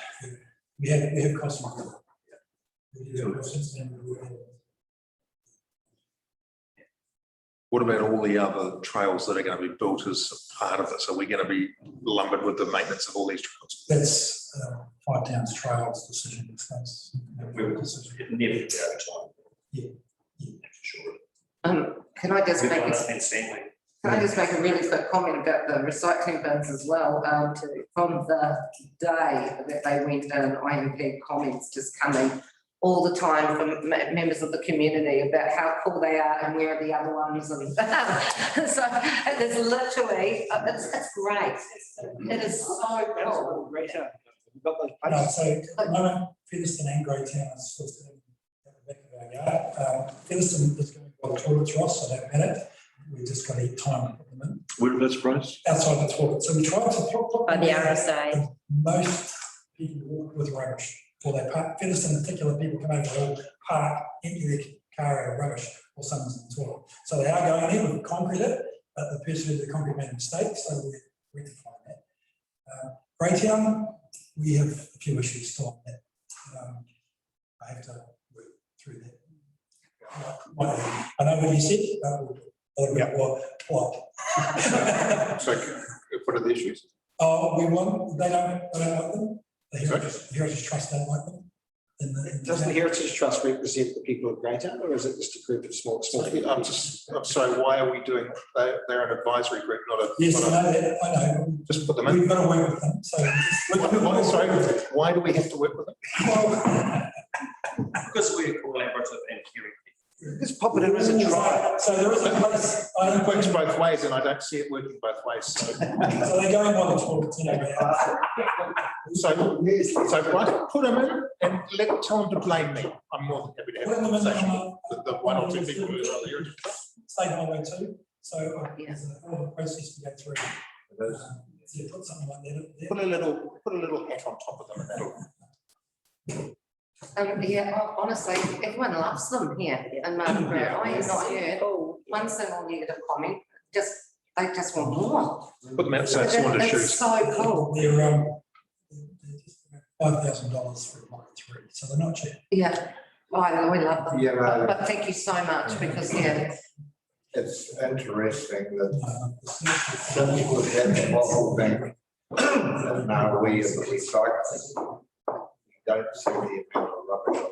We have costs. We have costs and we have- What about all the other trails that are going to be built as part of this? Are we going to be lumbered with the maintenance of all these trails? That's Five Towns Trails decision. That's It never be over time. Yeah. For sure. Can I just make a really quick comment about the recycling bins as well? From the day that they went in, IMP comments just coming all the time from members of the community about how cool they are and where are the other ones, and so there's literally it's great. It is so cool. We've got those No, places. so at the moment, Featherston and Greytown are still sitting at the back of our yard. Featherston is going by the toilets, Ross, so don't matter. We just got to eat time to put them in. Whereabouts, Bryce? Outside the toilet. So we tried to put By them the there. RSA. Most people walk with rubbish, or they park, Featherston in particular, people come over, they'll park, empty their car out of rubbish, or someone's in the toilet. So they are going in, we've concrete it, but the person who did the concrete made a mistake, so we're rectifying that. Greytown, we have a few issues still on that. I have to work through that. I know what you said, but what? So what are the issues? Oh, they don't like them. The Heritage Trust don't like them. Doesn't the Heritage Trust represent the people of Greytown, or is it just a group of small people? I'm sorry, why are we doing, they're an advisory group, not a. Yes, I know that, I know. Just put them in. We've got to work with them, so. Sorry, why do we have to work with them? Well, Because we're collaborative and caring. Just pop it in as a try. So there is a place. It works both ways, and I don't see it working both ways, so. So they're going by the toilets, you know. So right, put them in and tell them to blame me. I'm more than happy to have a Put them in conversation with the one or two people who are the Heritage Trust. State highway too, so there's a whole process to go through. So you put something like that there. Put a little hat on top of them, and that'll. Yeah, honestly, everyone loves them here in Martinborough. I have not heard one single negative comment. They just want more. Put them outside someone to shoot. It's so cool. They're $5,000 for a block of 3, so they're not cheap. Yeah, I love them. Yeah, But thank you so much because it's interesting that since we've had the bottle bank, and now we as a recycling, we don't see the amount of rubbish on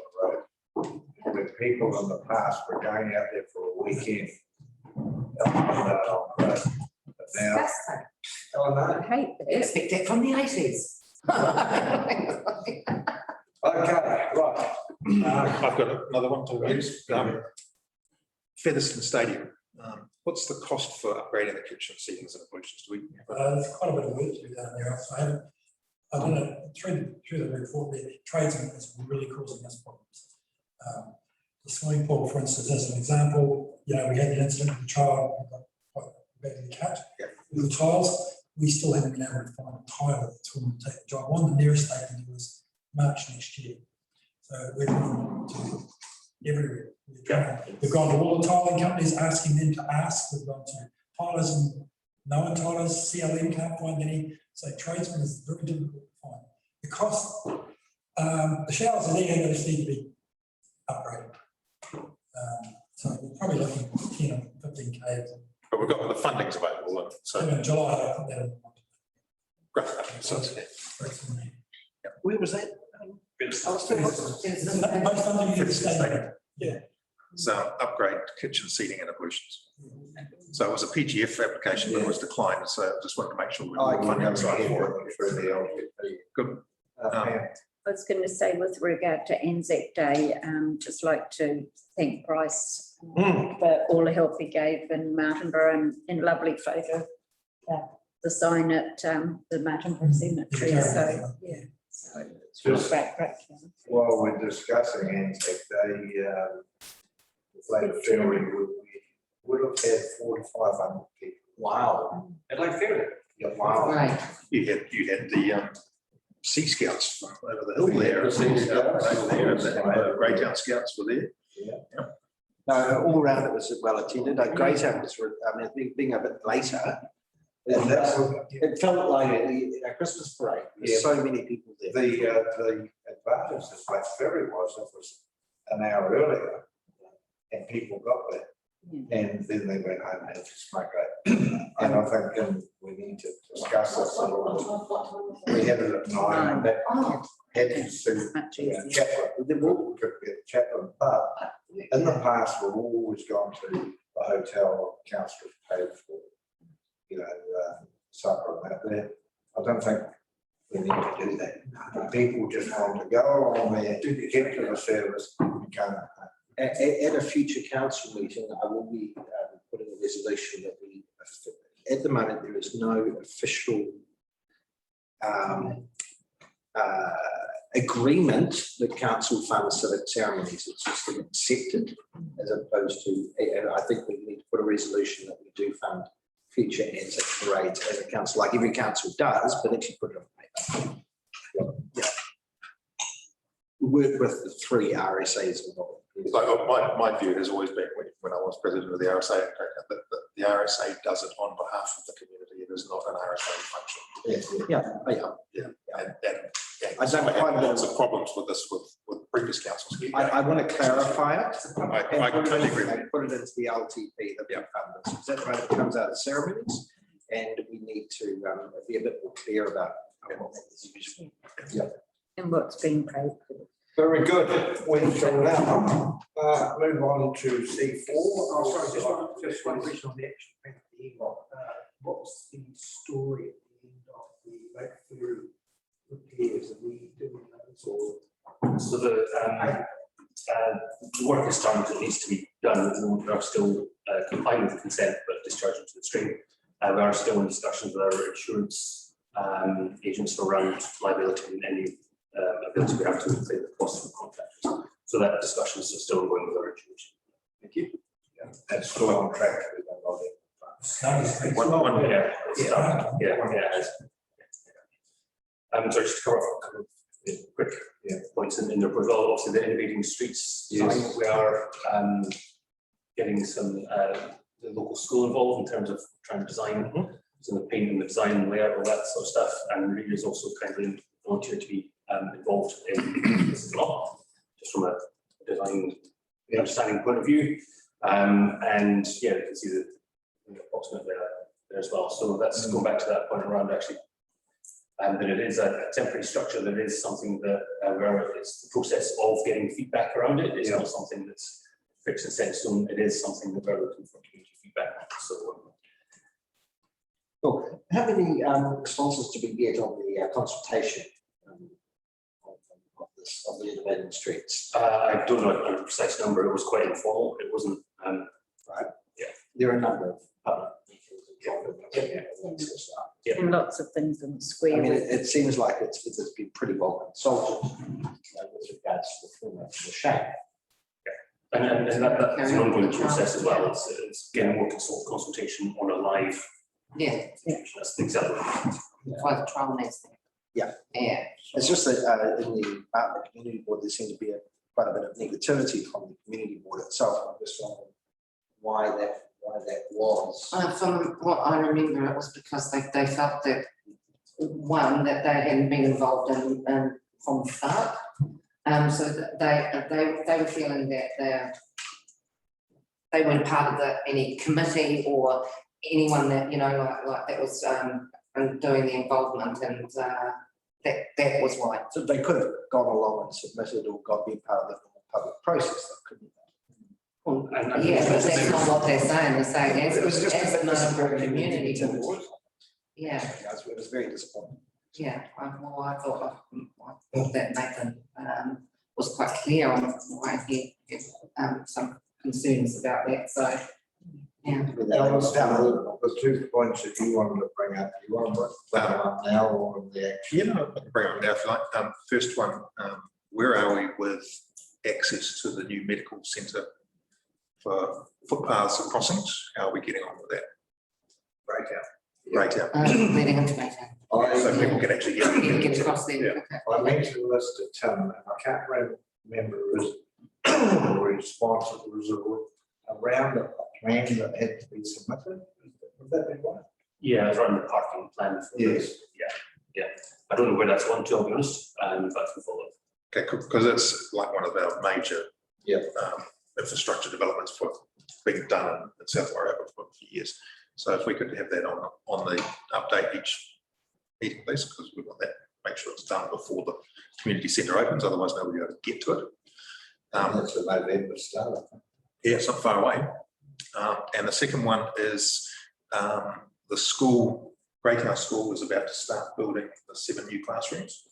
the road. When people in the past were going out there for a weekend. But now, disgusting. oh I no, hate that. Expect that from the 80s. okay, right. I've got another one to use. Featherston Stadium. What's the cost for upgrading the kitchen seatings and bleachers? Do we? There's quite a bit of work to be done there. So I don't know, through the report, the tradesman is really causing us problems. The swimming pool, for instance, as an example, you know, we had the incident with the child who got quite badly cut with the tiles. We still haven't been able to find a tile that's willing to take the job on. The nearest they can do is March next year. So we're going to everywhere. We've gone to all the tiling companies asking them to ask. We've gone to tilers and no one tilers, CLM can't find any. So tradesmen is very difficult to find. The cost, the showers are there, they just need to be upgraded. So we're probably looking at 10 or 15K. But we've got the funding's available, and So so. in July, I put that in. Great. So it's- Where was that? Most funding is staying. Yeah. So upgrade kitchen seating and ablutions. So it was a PGF application, but it was declined, so I just wanted to make sure we I were can funding have side for it. through the LGP. Good. Pam, I was going to say with regard to Anzac Day, just like to thank Bryce for all the help he gave in Martinborough and lovely photo. The sign at the Martinborough Cemetery, so yeah, so it's Just- great. while we're discussing Anzac Day, Lake Ferry would have had 400 to 500 people. Wow. I'd like fair. Yeah, wow. Right. You had the Sea Scouts over the hill there. The Sea Scouts. Over there, and the Greytown Scouts were there. No, all around it was well attended. Greytown was, I mean, being a bit later, And that was, it felt like a Christmas parade. There's so many people there. the advantage of Lake Ferry was it was an hour earlier and people got there. And then they went home and had to smoke it. And I think we need to discuss this a little bit. We had it at 9 and that had to suit Much the easier. chaplain. Could be a chaplain, but in the past, we've always gone to the hotel, council paid for, supper and that there. I don't think we need to do that. People just want to go on there, get to the service, and come. At a future council meeting, I will be putting a resolution that we, at the moment, there is no official agreement that council funds civic ceremonies. It's just been accepted as opposed to, and I think we need to put a resolution that we do fund future Anzac parades as a council, like every council does, but actually put it on paper. Yeah. We work with the 3 RSAs involved. Like my view has always been when I was president of the RSA, that the RSA does it on behalf of the community. It is not an RSA function. Yeah. And I don't have find lots of problems with this with previous councils. I want to clarify it. I totally agree with you. Put it into the LTP that we fund this. Is that right? It comes out of ceremonies, and we need to be a bit more clear about what that is used for. And what's being paid for. Very good. We shall now move on to C4. Oh, sorry, just one question on the action plan at the end. What's the story at the end of the Lake Ferry repairs? Are we doing those or? So the work is done that needs to be done. We are still complying with the consent, but discharging to the stream. We are still in discussions with our insurance agents around liability and any ability we have to claim the cost from contractors. So that discussion is still ongoing with our insurance. Thank you. That's still on track. Yeah, it has. So just to cover off a couple of quick points in there as well. Obviously, the innovating streets design, we are getting some the local school involved in terms of trying to design some of the paint and the design and layout, all that sort of stuff. And Rita is also kindly volunteered to be involved in this as well, just from a design understanding point of view. And yeah, you can see the approximate there as well. So that's going back to that point around actually. That it is a temporary structure, that is something that where it's the process of getting feedback around it. It's not something that's fixed and set in stone. It is something that we're looking for community feedback on. So Cool. How many responses did we get on the consultation of the innovating streets? I don't know a precise number. It was quite informal. It wasn't. Right. Yeah. There are a number of public And lots of things in the square. I mean, it seems like it's been pretty well consulted with regards to the format and the shape. And that's an ongoing process as well. It's getting more consultation on a live. Yeah, That's the exact. why the trial needs there. Yeah. Yeah. It's just that in the community board, there seemed to be quite a bit of negativity from the community board itself. I'm just wondering why that was. From what I remember, it was because they felt that, one, that they hadn't been involved in from the start. So that they were feeling that they weren't part of any committee or anyone that, you know, like that was and doing the involvement, and that was why. So they could have gone along and submitted or got been part of the public process, though, couldn't they? Yeah, but that's not what they're saying. They're saying It was just as a a bit member of disappointing community to the board. board. Yeah, It was very disappointing. yeah. I thought that Nathan was quite clear on why he had some concerns about that. So, yeah. The 2 points that you wanted to bring up, you want to bring them up now or the action? Yeah, no, I can bring it up now if you like. First one, where are we with access to the new medical centre for footpaths and crossings? How are we getting on with that? Great out. Leading into Maytown. So people can actually Get across there. Yeah. Okay. I mentioned this to Tim, and I can't remember his response. It was around a plan that had to be submitted. Would that be right? Yeah, it's around the parking plan. For Yes. Yeah. I don't know where that's gone to, I'll be honest, but we'll follow. Okay, because it's like one of our major Yeah. infrastructure developments for being done in South Warragul for years. So if we could have that on the update each meeting, please, because we want that, make sure it's done before the community centre opens, otherwise nobody will be able to get to it. That's a November start, I think. Yeah, it's not far away. And the second one is the school, Greytown School is about to start building the 7 new classrooms.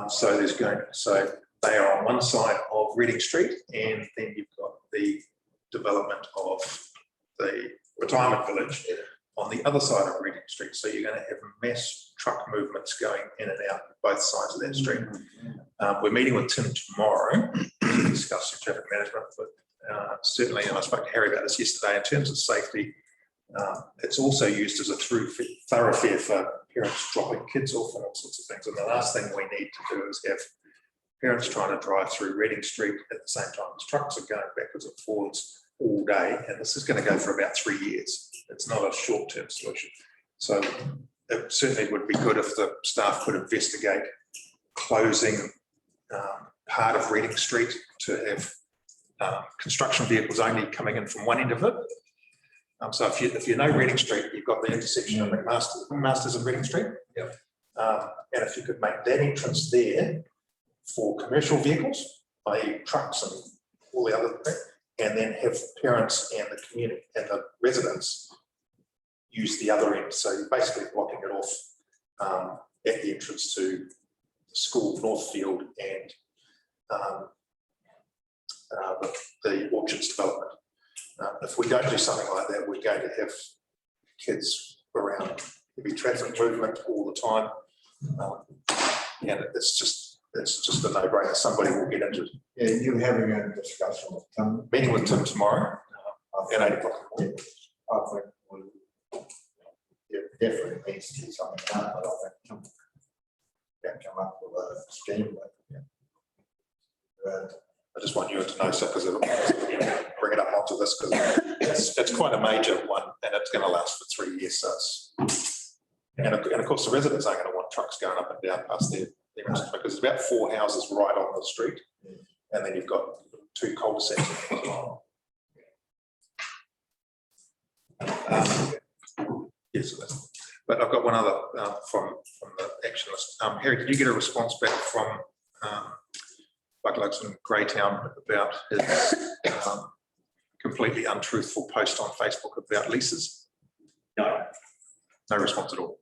So they are on one side of Reading Street, and then you've got the development of the retirement village on the other side of Reading Street. So you're going to have mass truck movements going in and out both sides of that street. We're meeting with Tim tomorrow to discuss some traffic management, but certainly, and I spoke to Harry about this yesterday, in terms of safety, it's also used as a thoroughfare for parents dropping kids off and all sorts of things. And the last thing we need to do is have parents trying to drive through Reading Street at the same time as trucks are going backwards and forwards all day. And this is going to go for about 3 years. It's not a short-term solution. So it certainly would be good if the staff could investigate closing part of Reading Street to have construction vehicles only coming in from one end of it. So if you know Reading Street, you've got the intersection of McMaster's and Reading Street. Yep. And if you could make that entrance there for commercial vehicles, i.e. trucks and all the other things, and then have parents and the community and the residents use the other end. So you're basically blocking it off at the entrance to the school, Northfield, and the Orchards development. If we don't do something like that, we're going to have kids around heavy traffic movement all the time. And it's just a no-brainer. Somebody will get into it. Yeah, you're having a discussion with Tim. Meeting with Tim tomorrow at 8 o'clock in the morning. I think we definitely needs to do something done, but I think Tim can come up with a scheme. I just want you to know, so because it'll bring it up onto this, because it's quite a major one and it's going to last for 3 years. So it's, and of course the residents aren't going to want trucks going up and down past their because there's about 4 houses right on the street, and then you've got 2 cul-de-sacs as well. Yes, but I've got one other from the action list. Harry, did you get a response back from Bucklugs in Greytown about his completely untruthful post on Facebook about leases? No. No response at all.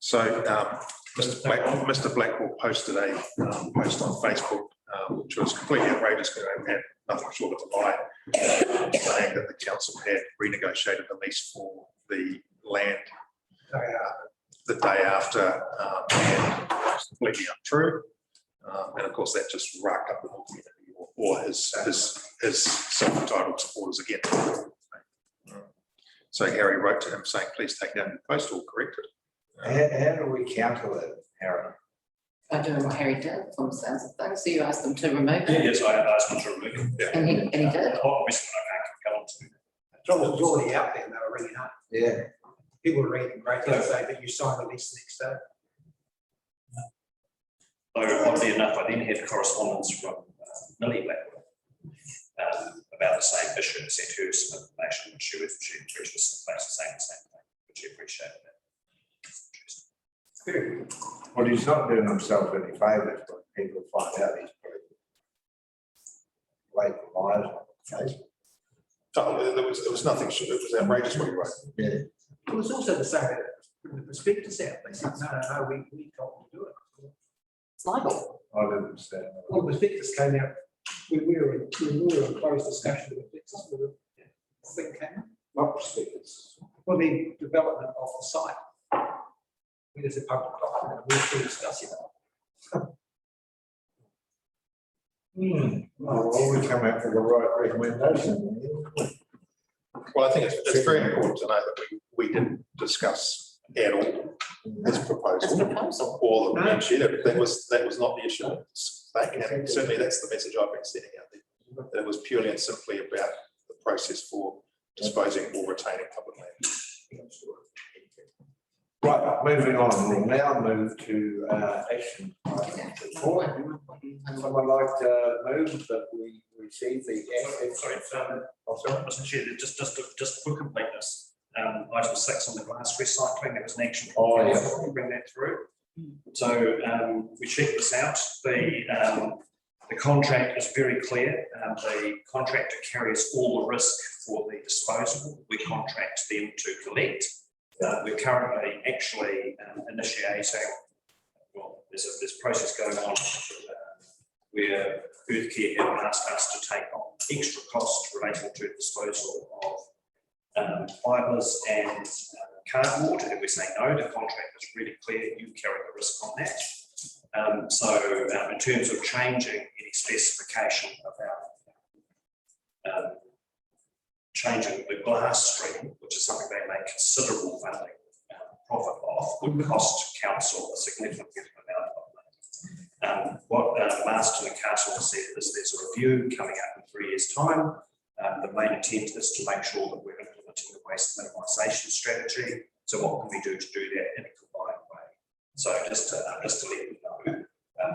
So Mr. Blackwell posted a post on Facebook, which was completely outrageous because I had nothing short of a lie, saying that the council had renegotiated the lease for the land the day after, and it's completely untrue. And of course, that just racked up the whole community or his self-entitled supporters again. So Harry wrote to him saying, please take down your post or correct it. How do we counter that, Harry? I don't know what Harry did from the sounds of things. So you asked them to remove it? Yes, I asked him to remove it. Yeah. And he did? Obviously, I can't come on to. It was already out there and they were ringing up. Yeah. People were reading great and say that you signed the lease the next day. Though, oddly enough, I then had correspondence from Millie Blackwell about the same issue and sent her some information, which she pretty much saying the same thing, which she appreciated that. Well, he's not doing himself any favours when people find out he's pretty late lies on Facebook. Oh, there was nothing, it was outrageous what he wrote. Yeah. It was also the same, from the prospectus out, they said, no, we told them to do it. It's libel. I didn't understand. Well, the prospectus came out, we were in closed discussion with the prospectus, with the thing came out. Not prospectus. Well, the development of the site. It is a public document, we're still discussing it. Well, we come out with the right recommendation. Well, I think it's very important to know that we didn't discuss at all this proposal or the issue. That was not the issue. And certainly that's the message I've been sending out there. That it was purely and simply about the process for disposing or retaining public land. Right, moving on, we'll now move to action. Someone like to move that we receive the assets. Sorry, Mr. Chair, just for completeness, item 6 on the glass recycling, there was an action. Oh, yeah. We'll bring that through. So we checked this out. The contract is very clear. The contractor carries all the risk for the disposal. We contract them to collect. We're currently actually initiating, well, there's a process going on where Earthcare have asked us to take on extra costs relating to disposal of fibres and cardboard. And we say no, the contract is really clear, you carry the risk on that. So in terms of changing any specification about changing the glass stream, which is something they make considerable funding profit off, would cost council a significant amount of money. What Marston and Castle has said is there's a review coming up in 3 years' time. The main intent is to make sure that we're implementing the waste minimisation strategy. So what can we do to do that in a combined way? So just to let you know,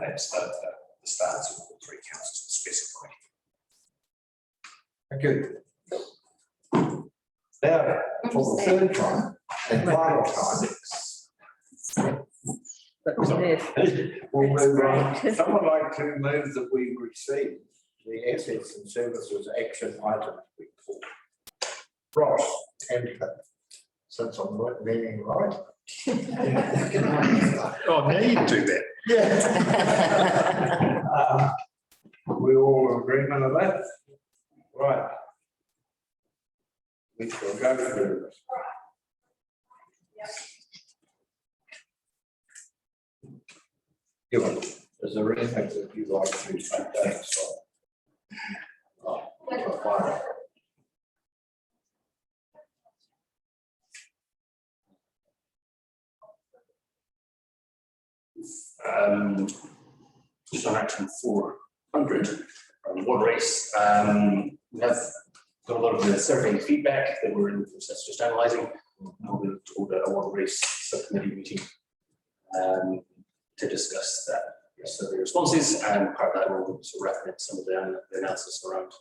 that's the stance of all 3 councils specified. Thank you. Now, for the third time and final time, we'll move on. Someone like to move that we receive the assets and services action item report. Ross, and since I'm reading right. Oh, now you do that. Yeah. We all agreement of that? Right. We shall go through this. Ewan, is there anything that you'd like to take down? Just on action 400, water race. We have got a lot of the survey feedback that we're in the process of just analysing. We'll hold a water race subcommittee meeting to discuss that survey responses, and part of that we'll also recommend some of the analysis around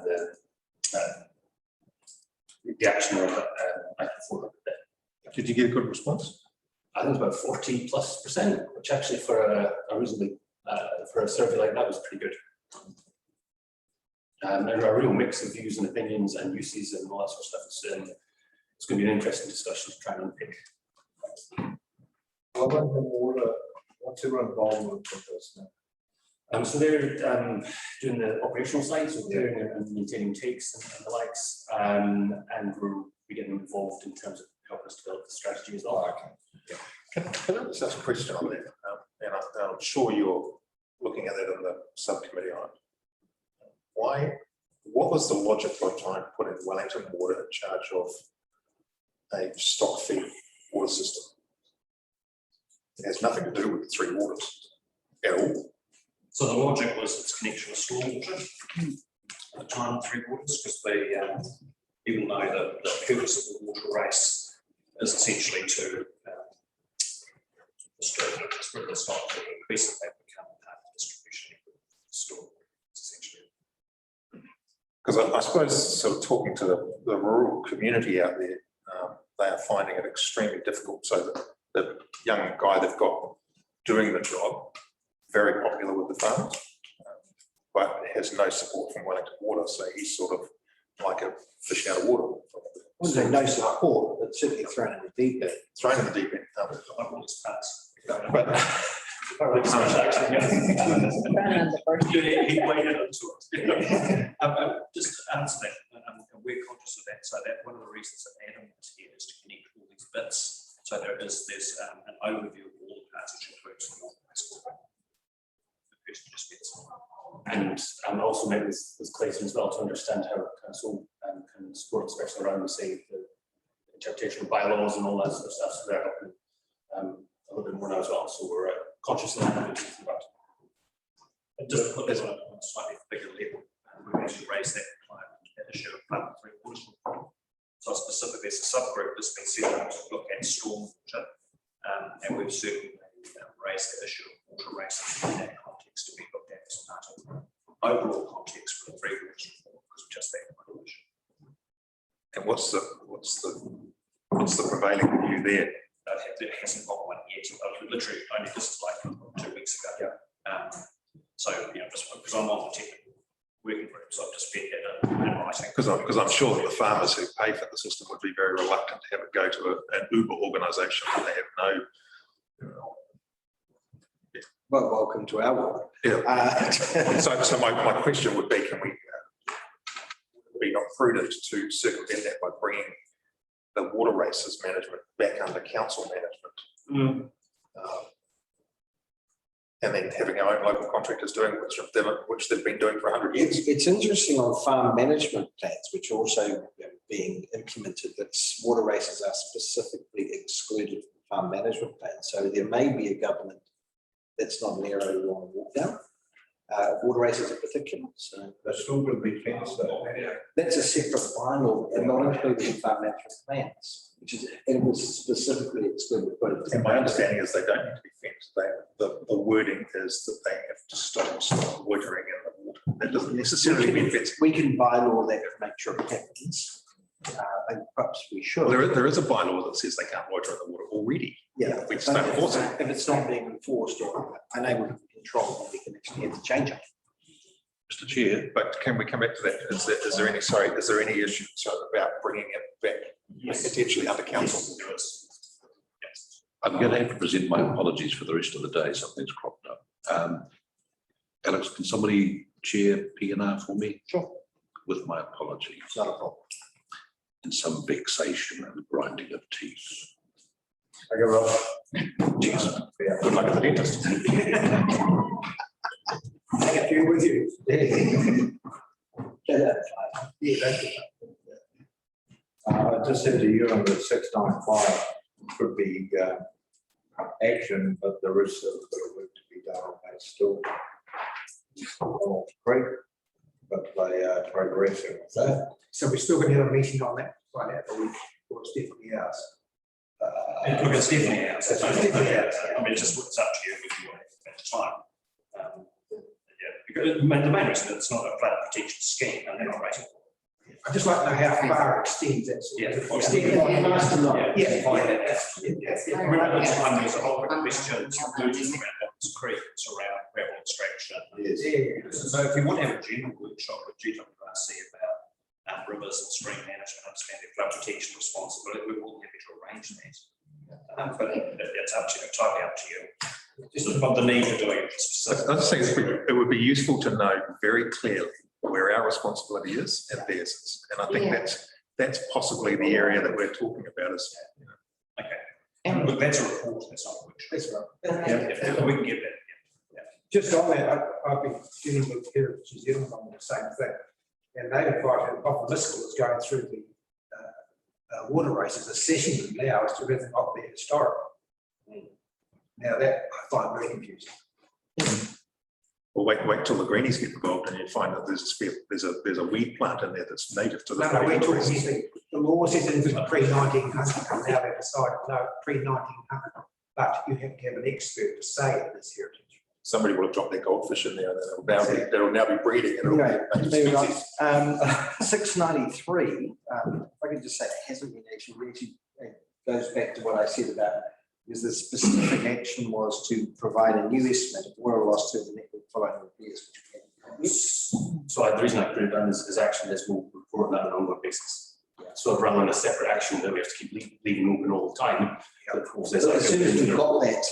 the action of item 400. Did you get a good response? I think it was about 40+%, which actually for a reasonably for a survey like that was pretty good. And a real mix of views and opinions and uses and all that sort of stuff. It's going to be an interesting discussion to try and unpick. What's your involvement with this now? So they're doing the operational side, so clearing and maintaining takes and the likes, and we're getting involved in terms of helping us develop the strategy as well. Okay. Can I just ask a question on that? And I'm sure you're looking at that in the subcommittee on it. What was the logic of trying to put in Wellington Water in charge of a stock feed water system? It has nothing to do with the 3 waters at all. So the logic was its connection with stormwater at the time, 3 waters, because they, even though the purpose of the water race is essentially to spread the stock, to increase it, they become part of the distribution of the stormwater, essentially. Because I suppose, sort of talking to the rural community out there, they are finding it extremely difficult. So the young guy they've got doing the job, very popular with the farmers, but has no support from Wellington Water. So he's sort of like a fish out of water. I wouldn't say no support, but certainly thrown in the deep end. Thrown in the deep end. I want his parts. But He waded into it. Just to answer that, we're conscious of that, so that one of the reasons that Adam is here is to connect all these bits. So there's an overview of all the parts which includes the person just gets. And also maybe this Clayton as well to understand how council can support, especially around, say, the interpretation of bylaws and all that sort of stuff. So they're helping a little bit more now as well. So we're conscious of that. And just to put this on a slightly bigger level, we've actually raised that issue of flood and water. So specifically, it's a subgroup that's been set up to look at stormwater, and we've certainly raised the issue of water races in that context to be looked at as part of the overall context for the three rivers reform, because just that one issue. and what's the prevailing view there? There hasn't got one yet. Literally, only this is like 2 weeks ago. So, just because I'm on the technical working group, so I've just been in writing. Because I'm sure that the farmers who pay for the system would be very reluctant to have it go to an Uber organisation when they have no. Well, welcome to our world. Yeah. So my question would be, can we be not prudent to circumvent that by bringing the water races management back under council management? And then having our own local contractors doing which they've been doing for 100 years. It's interesting on farm management plans, which are also being implemented, that water races are specifically excluded from farm management plans. So there may be a government that's not an area we want to walk down. Water races in particular. So They're still going to be fenced though. that's a separate bylaw and not included in farm management plans, which is, and it was specifically excluded. And my understanding is they don't need to be fenced. The wording is that they have to stop watering in the water. That doesn't necessarily mean fencing. We can bylaw that to make sure it happens. And perhaps we should. Well, there is a bylaw that says they can't water in the water already. Yeah. We just don't enforce it. If it's not being enforced or unable to control, then we can actually have to change it. Mr. Chair, But can we come back to that? Is there any issue about bringing it back potentially under council? There is. Yes. I'm going to have to present my apologies for the rest of the day. Something's cropped up. Alex, can somebody chair P&R for me? Sure. With my apologies. It's not a problem. And some vexation and grinding of teeth. Okay, Rob. Cheers. Yeah. Good luck at the dentist. Take a few with you. Yeah, Yeah, I just said to you on the 695 could be action, but there is a bit of work to be done on that still. Great, but they are progressing with that. So we're still going to have a meeting on that right out the week, or it's definitely ours. Look, it's definitely out. It's definitely out. I mean, it's up to you if you want it at the time. Because the main reason it's not a flood protection scheme and they're not rating. I'd just like to know how far it extends. That's all. Yeah. Nice to know. Yeah. I mean, at the time, there's a whole lot of questions around Hydrants Creek, it's around gravel extraction. Yeah. So if you want to have a general workshop with GWRC about rivers and stream management, understanding flood protection responsibility, we're all happy to arrange that. But it's up to you, totally up to you. Just about the need for doing it. I just think it would be useful to know very clearly where our responsibility is and theirs is. And I think that's possibly the area that we're talking about is. Okay. And look, that's a report, that's not a workshop. That's right. Yeah, we can get that. Just on that, I've been dealing with Heritage New Zealand on the same thing. And they invited Optimiscal is going through the water races, assessing them now as to whether or not they're historic. Now that I find very confusing. Well, wait till the greenies get involved and you find that there's a weed plant in there that's native to the. No, we're talking, the law says it was pre-1900, and now they decided, no, pre-1900, but you have to have an expert to say it is heritage. somebody will have dropped their goldfish in there, and that'll now be breeding. And Anyway, it'll be moving on. species. 693, if I can just say it hasn't been actually, it goes back to what I said about, because the specific action was to provide a new estimate of water loss to the network following repairs. So the reason I put it down is action is we'll report that on an ongoing basis. So rather than a separate action that we have to keep leaving open all the time. Of course, there's So like as soon as we've got that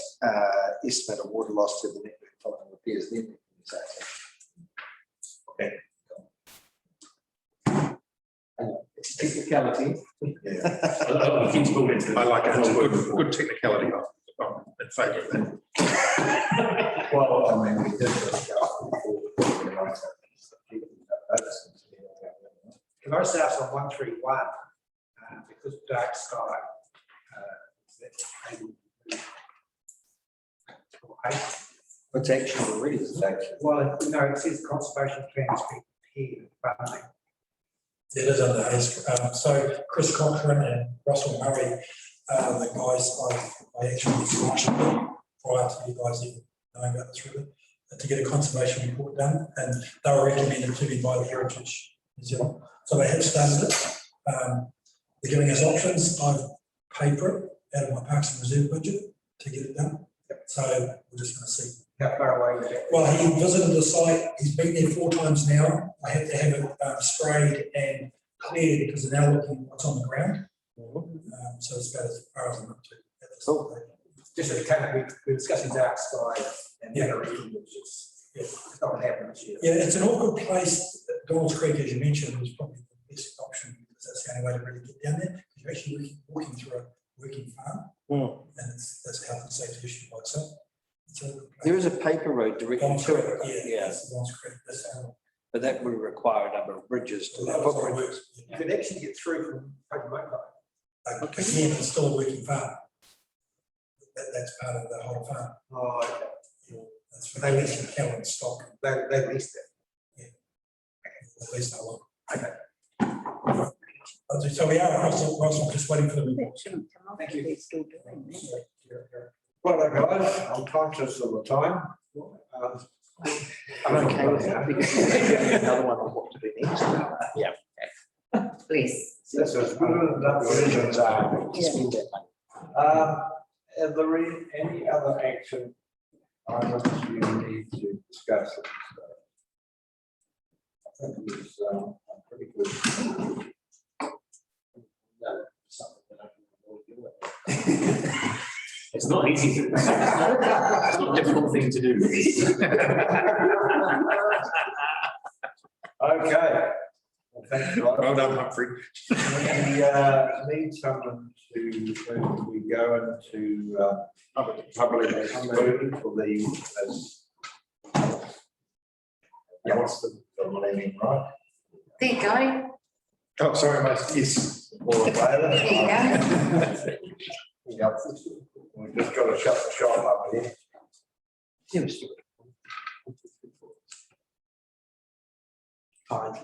estimate of water loss to the network following repairs, then we can say Okay. it's technicality. we keep going into I like it. It's a ongoing good technicality. I'm in favour of that. Well, I mean, we did. Can I start on 131? Because dark sky. It's actually already, isn't it? Well, no, it says conservation plans being prepared and funding. It is under Hayes. So Chris Cochran and Russell Murray, the guys I actually sponsored them prior to you guys even knowing about this really, to get a conservation report done, and they were recommended to me by the Heritage New Zealand. So they have started it. They're giving us options. I've paid for it out of my Parks and Reserve budget to get it done. So we're just going to see. How far away is it? Well, he visited the site. He's been there 4 times now. I have to have it sprayed and cleared because they're now looking at what's on the ground. So it's about as far as I'm up to. At this stage. Just as kind of, we're discussing dark sky and generation, which is, it's not going to happen this year. Yeah, it's an awkward place. Donald's Creek, as you mentioned, was probably the best option because that's the only way to really get down there. You're actually walking through a working farm, and that's a health and safety issue by itself. There is a paper road directly Donald's to Creek, it. yeah, that's Donald's Creek. That's how But that would require a number of bridges to that works. You could actually get through from Pokemoto. Again, it's still a working farm. That's part of the whole farm. Oh, okay. That's where they lease the cattle and stock. They leased it. At least I will. Okay. So we are also just waiting for the report. That shouldn't come off if they're still doing that. Well, guys, I'm conscious of the time. I'm okay with that because we have another one on what to do next. Yeah. Please. This is good enough reasons. Spend that money. Are there any other action items you need to discuss? I think it was pretty good. Something that I can deal with. It's not easy to, it's not a difficult thing to do. Okay. Well, thanks, guys. Well done, Humphrey. We need someone to, when we go into public excluded for the, what's the meeting, right? There you go. Oh, sorry, mate. Yes. All in favour? There you go. Yep. We've just got to shut the shop up here. Fine.